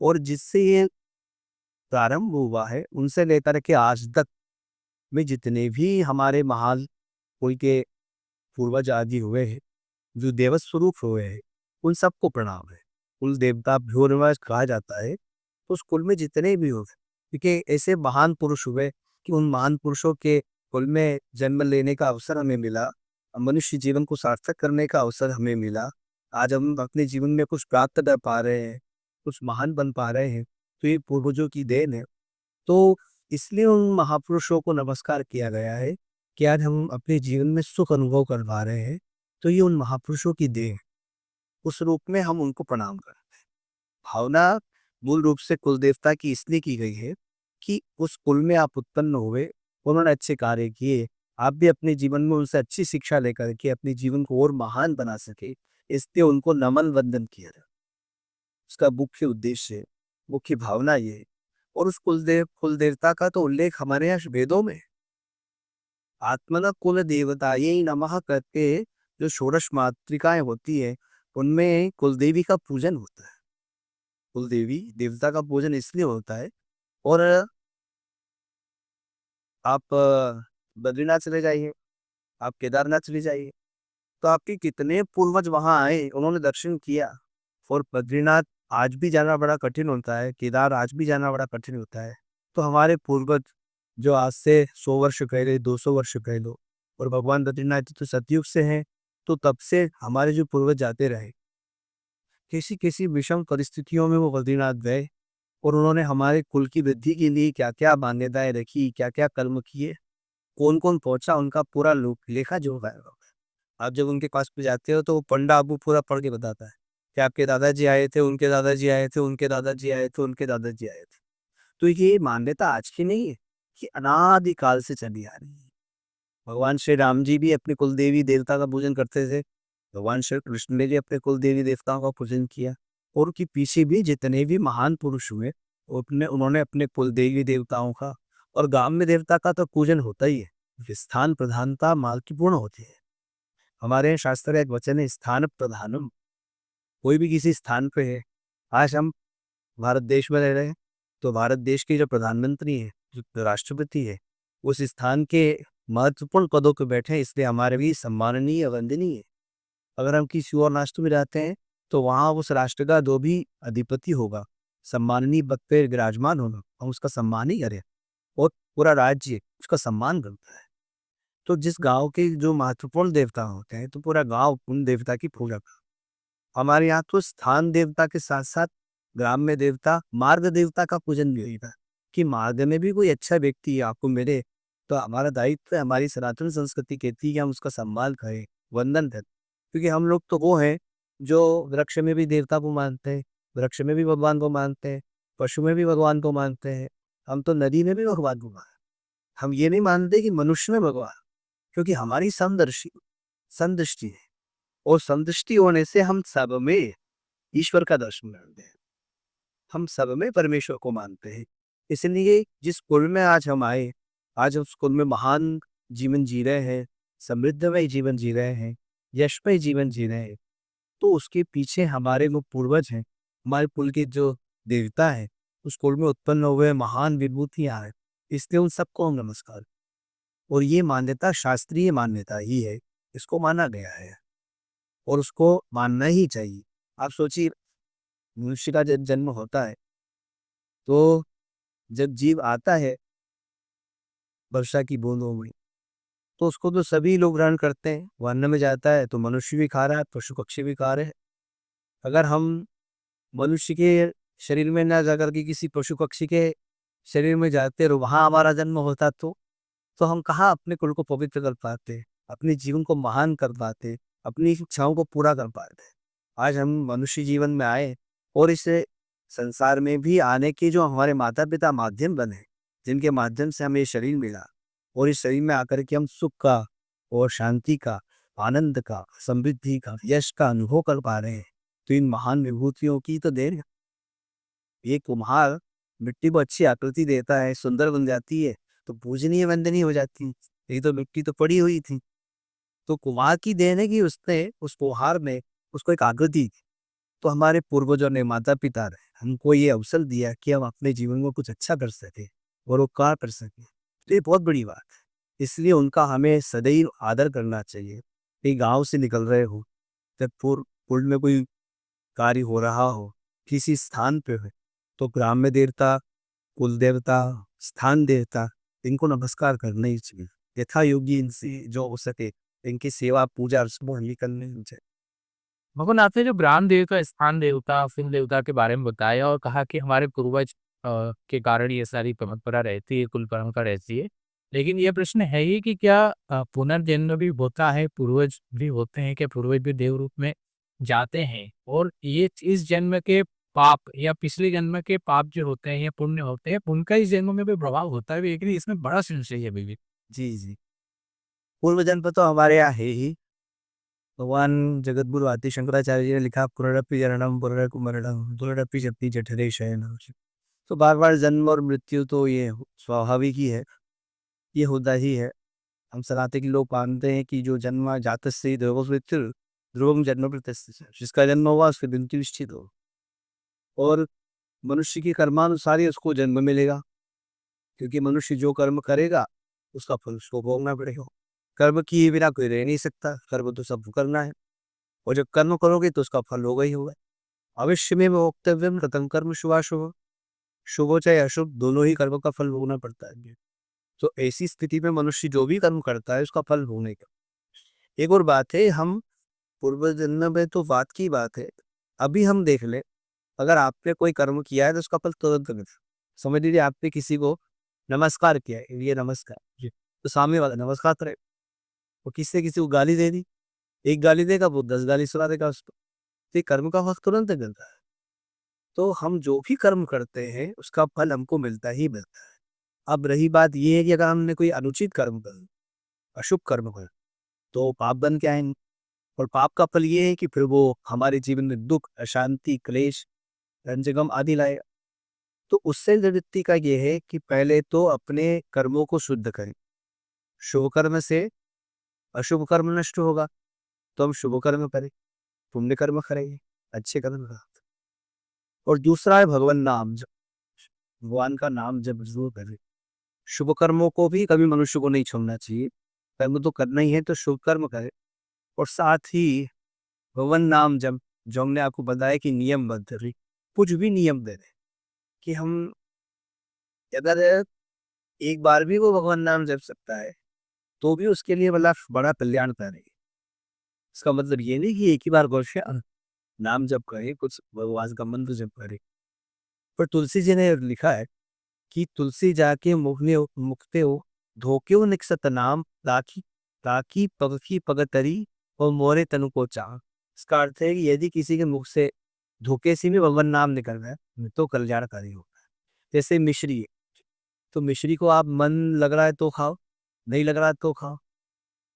और जिससे ये प्रारंभ हुआ है, उनसे लेकर के आज तक में जितने भी हमारे महान कुल के पूर्वज आदि हुए हैं, जो देव स्वरूप हुए हैं, उन सबको प्रणाम है। कुल देवता भ्यो नमः कहा जाता है। तो उस कुल में जितने भी हो, क्योंकि ऐसे महान पुरुष हुए कि उन महान पुरुषों के कुल में जन्म लेने का अवसर हमें मिला, मनुष्य जीवन को सार्थक करने का अवसर हमें मिला। आज हम अपने जीवन में कुछ प्राप्त कर पा रहे हैं, कुछ महान बन पा रहे हैं, तो ये पूर्वजों की देन है। तो इसलिए उन महापुरुषों को नमस्कार किया गया है कि आज हम अपने जीवन में सुख अनुभव कर पा रहे हैं, तो ये उन महापुरुषों की देन है। उस रूप में हम उनको प्रणाम करते हैं। भावना मूल रूप से कुल देवता की इसलिए की गई है कि उस कुल में आप उत्पन्न हुए, उन्होंने अच्छे कार्य किए, आप भी अपने जीवन में उनसे अच्छी शिक्षा लेकर के अपने जीवन को और महान बना सके, इसलिए उनको नमन वंदन किया जाए। उसका मुख्य उद्देश्य, मुख्य भावना ये है। और उस कुल देवता का तो उल्लेख हमारे यहाँ वेदों में, आत्मन कुल देवताये नमः करके जो षोडश मातृकाएं होती है, उनमें कुलदेवी का पूजन होता है। कुलदेवी देवता का पूजन इसलिए होता है और आप बद्रीनाथ चले जाइए, आप केदारनाथ चले जाइए, तो आपके कितने पूर्वज वहाँ आए, उन्होंने दर्शन किया। और बद्रीनाथ आज भी जाना बड़ा कठिन होता है, केदार आज भी जाना बड़ा कठिन होता है। तो हमारे पूर्वज जो आज से 100 वर्ष पहले, 200 वर्ष पहले, और भगवान बद्रीनाथ जी तो सतयुग से हैं, तो तब से हमारे जो पूर्वज जाते रहे, कैसी-कैसी विषम परिस्थितियों में वो बद्रीनाथ गए, और उन्होंने हमारे कुल की वृद्धि के लिए क्या-क्या मान्यताएँ रखी, क्या-क्या कर्म किए, कौन-कौन पहुँचा, उनका पूरा लेखा-जोखा है। आप जब उनके पास पे जाते हो तो वो पंडा आपको पूरा पढ़ के बताता है कि आपके दादाजी आए थे, उनके दादाजी आए थे, उनके दादाजी आए थे, उनके दादाजी आए थे। तो ये मान्यता आज की नहीं है, ये अनादिकाल से चली आ रही है। भगवान श्री राम जी भी अपने कुल देवी देवता का पूजन करते थे, भगवान श्री कृष्ण ने भी अपने कुल देवी देवताओं का पूजन किया, और उनके पीछे भी जितने भी महान पुरुष हुए, उन्होंने अपने कुल देवी देवताओं का और ग्राम्य देवता का तो पूजन होता ही है। स्थान प्रधानता महत्वपूर्ण होती है। हमारे यहाँ शास्त्र में एक वचन है, स्थान प्रधानम। कोई भी किसी स्थान पे है, आज हम भारत देश में रह रहे हैं, तो भारत देश के जो प्रधानमंत्री है, जो राष्ट्रपति है, उस स्थान के महत्वपूर्ण पदों पे बैठे हैं, इसलिए हमारे भी सम्माननीय वंदनीय है। अगर हम किसी और राष्ट्र में रहते हैं, तो वहाँ उस राष्ट्र का जो भी अधिपति होगा, सम्माननीय पद पे विराजमान होगा, हम उसका सम्मान ही करें, और पूरा राज्य उसका सम्मान करता है। तो जिस गांव के जो महत्वपूर्ण देवता होते हैं, तो पूरा गांव उन देवता की पूजा करता है। हमारे यहाँ तो स्थान देवता के साथ साथ ग्राम्य देवता, मार्ग देवता का पूजन भी होता है, कि मार्ग में भी कोई अच्छा व्यक्ति आपको मिले, तो हमारा दायित्व है, हमारी सनातन संस्कृति कहती है कि हम उसका सम्मान करें, वंदन करें। क्योंकि हम लोग तो वो हैं जो वृक्ष में भी देवता को मानते हैं, वृक्ष में भी भगवान को मानते हैं, पशु में भी भगवान को मानते हैं, हम तो नदी में भी भगवान को मानते हैं। हम ये नहीं मानते कि मनुष्य में भगवान, क्योंकि हमारी संदृष्टि है, और संदृष्टि होने से हम सब में ईश्वर का दर्शन करते हैं, हम सब में परमेश्वर को मानते हैं। इसलिए जिस कुल में आज हम आए, आज उस कुल में महान जीवन जी रहे हैं, समृद्धमय जीवन जी रहे हैं, यशमय जीवन जी रहे हैं, तो उसके पीछे हमारे वो पूर्वज हैं, हमारे कुल के जो देवता हैं, उस कुल में उत्पन्न हुए महान विभूतियां हैं, इसलिए उन सबको हम नमस्कार। और ये मान्यता शास्त्रीय मान्यता ही है, इसको माना गया है, और उसको मानना ही चाहिए। आप सोचिए, मनुष्य का जब जन्म होता है, तो जब जीव आता है वर्षा की बूंदों में, तो उसको तो सभी लोग ग्रहण करते हैं। वो अन्न में जाता है तो मनुष्य भी खा रहा है, पशु पक्षी भी खा रहे हैं। अगर हम मनुष्य के शरीर में ना जाकर के किसी पशु पक्षी के शरीर में जाते और वहां हमारा जन्म होता, तो हम कहाँ अपने कुल को पवित्र कर पाते, अपने जीवन को महान कर पाते, अपनी इच्छाओं को पूरा कर पाते। आज हम मनुष्य जीवन में आए, और इस संसार में भी आने के जो हमारे माता पिता माध्यम बने, जिनके माध्यम से हमें ये शरीर मिला, और इस शरीर में आकर के हम सुख का और शांति का, आनंद का, समृद्धि का, यश का अनुभव कर पा रहे हैं, तो इन महान विभूतियों की तो देन है। ये कुम्हार मिट्टी को अच्छी आकृति देता है, सुंदर बन जाती है, तो पूजनीय वंदनीय हो जाती है। ये तो मिट्टी तो पड़ी हुई थी, तो कुम्हार की देन है कि उसने उस कुम्हार में उसको एक आकृति दी। तो हमारे पूर्वजों ने, माता पिता ने हमको ये अवसर दिया कि हम अपने जीवन में कुछ अच्छा कर सके, और उपकार कर सके, तो ये बहुत बड़ी बात है। इसलिए उनका हमें सदैव आदर करना चाहिए। कहीं गांव से निकल रहे हो, जब पुल में कोई कार्य हो रहा हो, किसी स्थान पे हो, तो ग्राम्य देवता, कुल देवता, स्थान देवता, इनको नमस्कार करना ही चाहिए। यथा योगी इनसे जो हो सके इनकी सेवा पूजा अर्चना हमें करनी चाहिए। भगवान, आपने जो ग्राम देवता, स्थान देवता, कुल देवता के बारे में बताया और कहा कि हमारे पूर्वज के कारण ये सारी परंपरा रहती है, कुल परंपरा रहती है। लेकिन ये प्रश्न है ही कि क्या पुनर्जन्म भी होता है, पूर्वज भी होते हैं, क्या पूर्वज भी देव रूप में जाते हैं? और ये इस जन्म के पाप या पिछले जन्म के पाप जो होते हैं या पुण्य होते हैं, उनका इस जन्म में भी प्रभाव होता है, लेकिन इसमें बड़ा संशय है अभी भी। जी जी, पूर्व जन्म तो हमारे यहाँ है ही। भगवान जगतगुरु आदि शंकराचार्य जी ने लिखा, पुनरपि जननम पुनरपि मरणम पुनरपि जपति जठरे शयनम। तो बार बार जन्म और मृत्यु तो ये स्वाभाविक ही है, ये होता ही है। हम सनातन के लोग मानते हैं कि जो जन्म जातस्य ध्रुवं मृत्यु ध्रुवं जन्म प्रत्यस्य, जिसका जन्म हुआ उसकी मृत्यु निश्चित हो, और मनुष्य की कर्मानुसार ही उसको जन्म मिलेगा। क्योंकि मनुष्य जो कर्म करेगा उसका फल उसको भोगना पड़ेगा। कर्म किए बिना कोई रह नहीं सकता, कर्म तो सबको करना है, और जब कर्म करोगे तो उसका फल होगा ही होगा। अवश्य में वक्तव्यम रतम कर्म शुभाशुभ, शुभ हो चाहे अशुभ दोनों ही कर्म का फल भोगना पड़ता है। तो ऐसी स्थिति में मनुष्य जो भी कर्म करता है उसका फल भोगने का। एक और बात है, हम पूर्व जन्म में तो बात की बात है, अभी हम देख ले, अगर आपने कोई कर्म किया है तो उसका फल तुरंत मिलता है। समझ लीजिए आपने किसी को नमस्कार किया है, ये नमस्कार जी, तो सामने वाला नमस्कार करे, वो किसी किसी को गाली दे दी, एक गाली देगा वो 10 गाली सुना देगा उसको, तो ये कर्म का फल तुरंत मिलता है। तो हम जो भी कर्म करते हैं उसका फल हमको मिलता ही मिलता है। अब रही बात ये है कि अगर हमने कोई अनुचित कर्म कर, अशुभ कर्म कर, तो पाप बन के आएंगे, और पाप का फल ये है कि फिर वो हमारे जीवन में दुख, अशांति, क्लेश, रंजगम आदि लाएगा। तो उससे निवृत्ति का ये है कि पहले तो अपने कर्मों को शुद्ध करें। शुभ कर्म से अशुभ कर्म नष्ट होगा, तो हम शुभ कर्म करें, पुण्य कर्म करेंगे, अच्छे कर्म करें। और दूसरा है भगवान नाम जप, भगवान का नाम जब जरूर करें। शुभ कर्मों को भी कभी मनुष्य को नहीं छोड़ना चाहिए, कर्म तो करना ही है तो शुभ कर्म करें, और साथ ही भगवान नाम जब, जो हमने आपको बताया कि नियमबद्ध रही, कुछ भी नियम दे रहे कि हम अगर एक बार भी वो भगवान नाम जप सकता है तो भी उसके लिए मतलब बड़ा कल्याण करेगी। इसका मतलब ये नहीं कि एक ही बार गौर से नाम जप करे, कुछ भगवान का मंत्र जप करे। पर तुलसी जी ने लिखा है कि तुलसी जाके मुखने मुखते हो धोक्यो निकसत नाम राखी राखी पगखी पगतरी और मोरे तनु को चाह। इसका अर्थ है कि यदि किसी के मुख से धोखे से भी भगवान नाम निकल रहा है तो कल्याणकारी होगा। जैसे मिश्री है, तो मिश्री को आप मन लग रहा है तो खाओ, नहीं लग रहा है तो खाओ,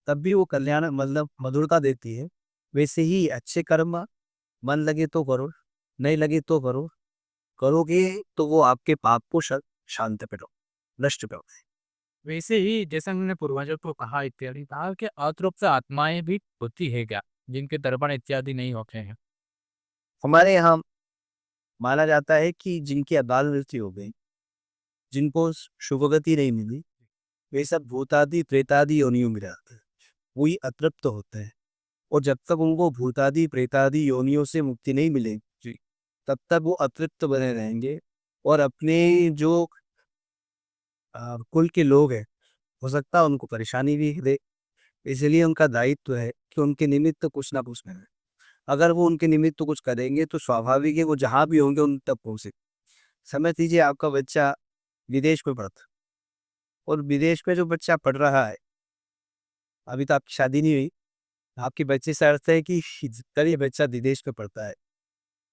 तब भी वो कल्याण मतलब मधुरता देती है। वैसे ही अच्छे कर्म मन लगे तो करो, नहीं लगे तो करो, करोगे तो वो आपके पाप को शांत करो, नष्ट करो। वैसे ही जैसा हमने पूर्वजों को कहा इत्यादि कहा कि अतृप्त आत्माएं भी होती है क्या, जिनके दर्पण इत्यादि नहीं होते हैं। हमारे यहाँ माना जाता है कि जिनकी अकाल मृत्यु हो गई, जिनको शुभगति नहीं मिली, वे सब भूतादि प्रेतादि योनियों में रहते हैं, वही अतृप्त होते हैं। और जब तक उनको भूतादि प्रेतादि योनियों से मुक्ति नहीं मिलेगी तब तक वो अतृप्त बने रहेंगे। और अपने जो कुल के लोग हैं, हो सकता है उनको परेशानी भी दे, इसलिए उनका दायित्व है कि उनके निमित्त कुछ ना कुछ करें। अगर वो उनके निमित्त कुछ करेंगे तो स्वाभाविक है वो जहाँ भी होंगे उन तक पहुँचे। समझ लीजिए आपका बच्चा विदेश में पढ़ता, और विदेश में जो बच्चा पढ़ रहा है, अभी तो आपकी शादी नहीं हुई, आपके बच्चे से अर्थ है कि अगर ये बच्चा विदेश में पढ़ता है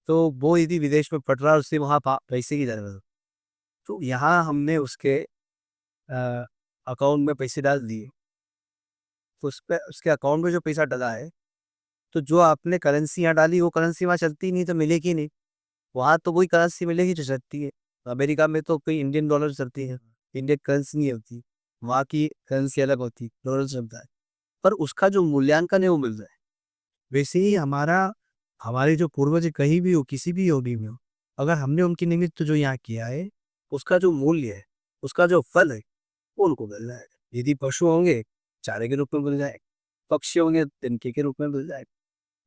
तो वो यदि विदेश में पढ़ रहा है उससे वहाँ पैसे की जरूरत है, तो यहाँ हमने उसके अकाउंट में पैसे डाल दिए, तो उस पर उसके अकाउंट में जो पैसा डला है, तो जो आपने करेंसी यहाँ डाली वो करेंसी वहाँ चलती नहीं तो मिलेगी नहीं, वहाँ तो वही करेंसी मिलेगी जो चलती है। अमेरिका में तो कोई इंडियन डॉलर चलती है, इंडियन करेंसी नहीं होती, वहाँ की करेंसी अलग होती है, डॉलर चलता है, पर उसका जो मूल्यांकन है वो मिल जाए। वैसे ही हमारे जो पूर्वज कहीं भी हो, किसी भी योनि में हो, अगर हमने उनके निमित्त जो यहाँ किया है उसका जो मूल्य है, उसका जो फल है वो उनको मिल जाएगा। यदि पशु होंगे चारे के रूप में मिल जाएगा, पक्षी होंगे तिनके के रूप में मिल जाएगा,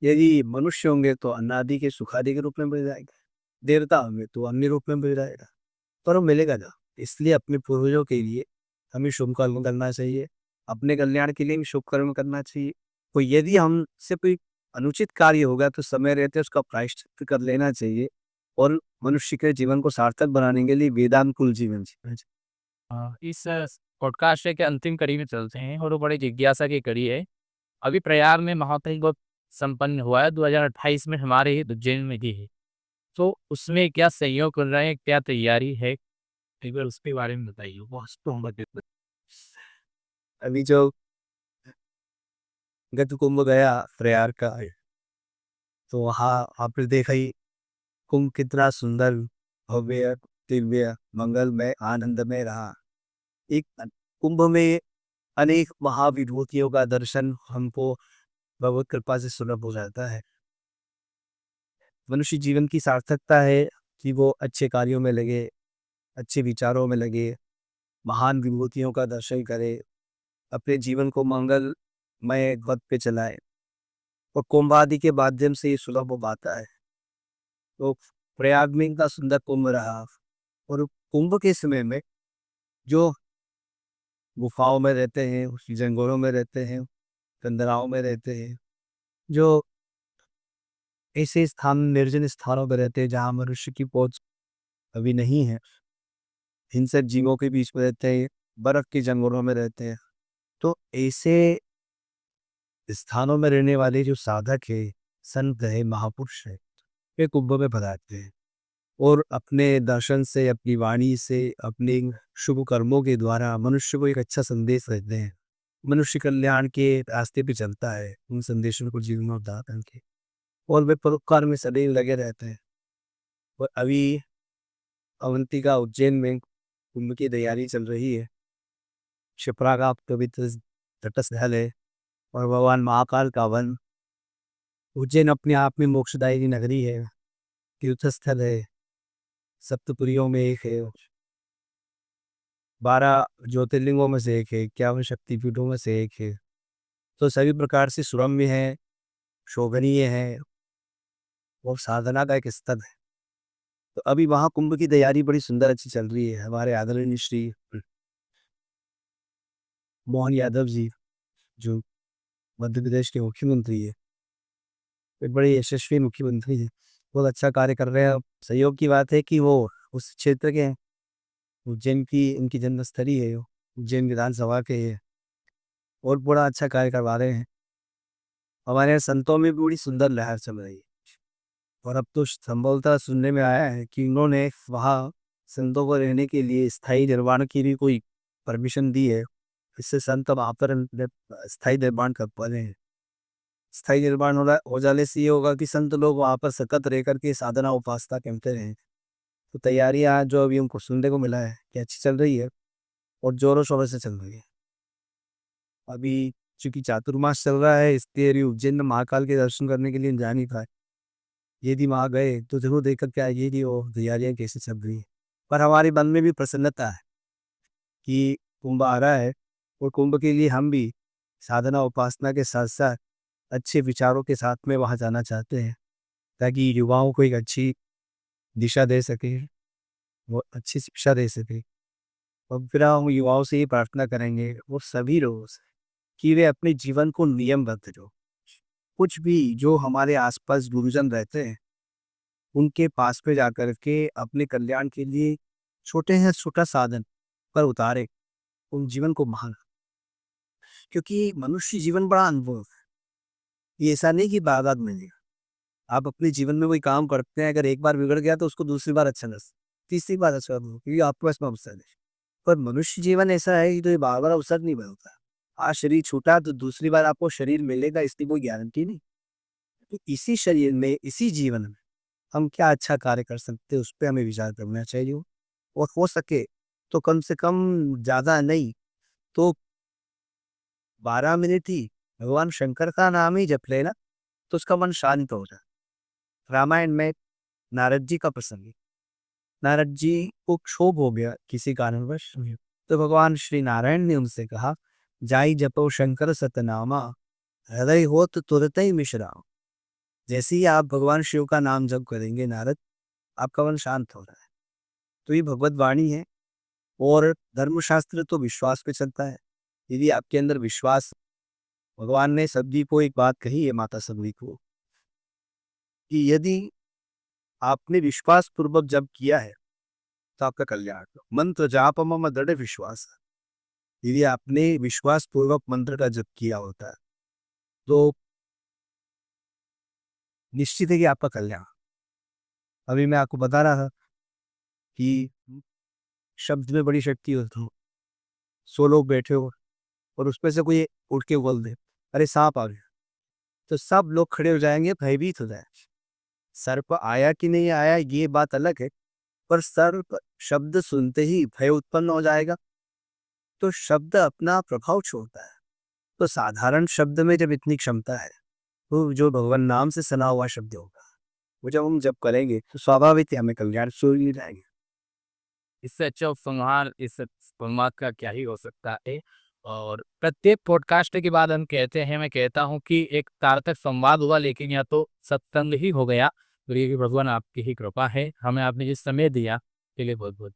यदि मनुष्य होंगे तो अन्नादि के सुखादि के रूप में मिल जाएगा, देवता होंगे तो अन्य रूप में मिल जाएगा, पर वो मिलेगा ना। इसलिए अपने पूर्वजों के लिए हमें शुभ कर्म करना चाहिए, अपने कल्याण के लिए भी शुभ कर्म करना चाहिए। तो यदि हमसे कोई अनुचित कार्य होगा तो समय रहते उसका प्रायश्चित कर लेना चाहिए, और मनुष्य के जीवन को सार्थक बनाने के लिए वेदांतकुल जीवन जीना चाहिए। इस पॉडकास्ट के अंतिम कड़ी में चलते हैं, और वो बड़ी जिज्ञासा की कड़ी है। अभी प्रयाग में महाकुंभ संपन्न हुआ है 2028 में, हमारे ही उज्जैन में ही है। तो उसमें क्या सहयोग कर रहे हैं, क्या तैयारी है, एक बार उसके बारे में बताइए। तो हम अभी जो गत कुंभ गया प्रयाग का, तो वहाँ आपने देखा ही कुंभ कितना सुंदर, भव्य, दिव्य, मंगलमय, आनंदमय रहा। एक कुंभ में अनेक महाविभूतियों का दर्शन हमको भगवत कृपा से सुलभ हो जाता है। मनुष्य जीवन की सार्थकता है कि वो अच्छे कार्यों में लगे, अच्छे विचारों में लगे, महान विभूतियों का दर्शन करे, अपने जीवन को मंगलमय पथ पे चलाए। और कुंभ आदि के माध्यम से ये सुलभ हो पाता है। तो प्रयाग में इनका सुंदर कुंभ रहा। और कुंभ के समय में जो गुफाओं में रहते हैं, जंगलों में रहते हैं, कंदराओं में रहते हैं, जो ऐसे स्थान निर्जन स्थानों में रहते हैं जहाँ मनुष्य की पहुंच अभी नहीं है, हिंसक जीवों के बीच में रहते हैं, बर्फ के जंगलों में रहते हैं, तो ऐसे स्थानों में रहने वाले जो साधक है, संत है, महापुरुष है, वे कुंभ में पधारते हैं और अपने दर्शन से, अपनी वाणी से, अपने शुभ कर्मों के द्वारा मनुष्य को एक अच्छा संदेश देते हैं। मनुष्य कल्याण के रास्ते पे चलता है, उन संदेशों को जीवन में उतार करके, और वे परोपकार में सदैव लगे रहते हैं। और अभी अवंतिका उज्जैन में कुंभ की तैयारी चल रही है। क्षिप्रा का पवित्र तटस्थल है और भगवान महाकाल का वन। उज्जैन अपने आप में मोक्षदायी नगरी है, तीर्थस्थल है, सप्तपुरियों में एक है, 12 ज्योतिर्लिंगों में से एक है, 51 शक्तिपीठों में से एक है। तो सभी प्रकार से सुरम्य है, शोभनीय है और साधना का एक स्थल है। तो अभी वहाँ कुंभ की तैयारी बड़ी सुंदर अच्छी चल रही है। हमारे आदरणीय श्री मोहन यादव जी, जो मध्य प्रदेश के मुख्यमंत्री है, वे बड़े यशस्वी मुख्यमंत्री हैं, बहुत अच्छा कार्य कर रहे हैं। सहयोग की बात है कि वो उस क्षेत्र के हैं, उज्जैन की इनकी जन्मस्थली है, उज्जैन विधानसभा के है और बड़ा अच्छा कार्य करवा रहे हैं। हमारे यहाँ संतों में भी बड़ी सुंदर लहर चल रही है और अब तो संभवतः सुनने में आया है कि उन्होंने वहाँ संतों को रहने के लिए स्थायी निर्माण की भी कोई परमिशन दी है। इससे संत वहाँ पर स्थायी निर्माण कर पा रहे हैं। स्थायी निर्माण हो जाने से ये होगा कि संत लोग वहाँ पर सतत रह करके साधना उपासना करते रहें। तो तैयारियाँ जो अभी हमको सुनने को मिला है कि अच्छी चल रही है और जोरों शोरों से चल रही है। अभी चूंकि चातुर्मास चल रहा है, इसलिए अभी उज्जैन में महाकाल के दर्शन करने के लिए जा नहीं पाए। यदि वहाँ गए तो जरूर देखकर क्या ये कि वो तैयारियाँ कैसे चल रही है। पर हमारे मन में भी प्रसन्नता है कि कुंभ आ रहा है और कुंभ के लिए हम भी साधना उपासना के साथ साथ अच्छे विचारों के साथ में वहाँ जाना चाहते हैं, ताकि युवाओं को एक अच्छी दिशा दे सके, वो अच्छी शिक्षा दे सके। और फिर हम युवाओं से ये प्रार्थना करेंगे, वो सभी लोगों से, कि वे अपने जीवन को नियमबद्ध जो कुछ भी जो हमारे आसपास गुरुजन रहते हैं उनके पास पे जाकर के अपने कल्याण के लिए छोटे से छोटा साधन पर उतारे, उन जीवन को महान। क्योंकि मनुष्य जीवन बड़ा अनुभव है, ये ऐसा नहीं कि बार बार मिलेगा। आप अपने जीवन में कोई काम करते हैं, अगर एक बार बिगड़ गया तो उसको दूसरी बार अच्छा लग, तीसरी बार अच्छा लगेगा, क्योंकि आपके पास में अवसर है। पर मनुष्य जीवन ऐसा है कि तो ये बार बार अवसर नहीं मिलता। आज शरीर छूटा तो दूसरी बार आपको शरीर मिलेगा, इसकी कोई गारंटी नहीं। तो इसी शरीर में, इसी जीवन में हम क्या अच्छा कार्य कर सकते हैं, उस पर हमें विचार करना चाहिए। और हो सके तो कम से कम ज़्यादा नहीं तो 12 मिनट ही भगवान शंकर का नाम ही जप लेना, तो उसका मन शांत हो जाए। रामायण में नारद जी का प्रसंग है। नारद जी को क्षोभ हो गया किसी कारणवश, तो भगवान श्री नारायण ने उनसे कहा, जाई जपो शंकर सतनामा, हृदय हो तो तुरत ही मिश्राम। जैसे ही आप भगवान शिव का नाम जप करेंगे नारद, आपका मन शांत हो रहा है। तो ये भगवत वाणी है। और धर्मशास्त्र तो विश्वास पे चलता है। यदि आपके अंदर विश्वास, भगवान ने सभी को एक बात कही है, माता सभी को, कि यदि आपने विश्वास पूर्वक जप किया है तो आपका कल्याण हो। मंत्र जाप मम दृढ़ विश्वास। यदि आपने विश्वास पूर्वक मंत्र का जप किया होता है तो निश्चित है कि आपका कल्याण। अभी मैं आपको बता रहा था कि शब्द में बड़ी शक्ति होती है। 100 लोग बैठे हो और उसमें से कोई उठ के बोल दे, अरे सांप आ गया, तो सब लोग खड़े हो जाएंगे, भयभीत हो जाएंगे। सर्प आया कि नहीं आया ये बात अलग है, पर सर्प शब्द सुनते ही भय उत्पन्न हो जाएगा। तो शब्द अपना प्रभाव छोड़ता है। तो साधारण शब्द में जब इतनी क्षमता है, तो जो भगवान नाम से सना हुआ शब्द होगा वो जब हम जब करेंगे तो स्वाभाविक ही हमें कल्याण सूर्य जाएंगे। इससे अच्छा उपसंहार इस संवाद का क्या ही हो सकता है। और प्रत्येक पॉडकास्ट के बाद हम कहते हैं, मैं कहता हूँ कि एक सार्थक संवाद हुआ, लेकिन या तो सत्संग ही हो गया। तो ये कि भगवान आपकी ही कृपा है, हमें आपने जिस समय दिया, के लिए बहुत बहुत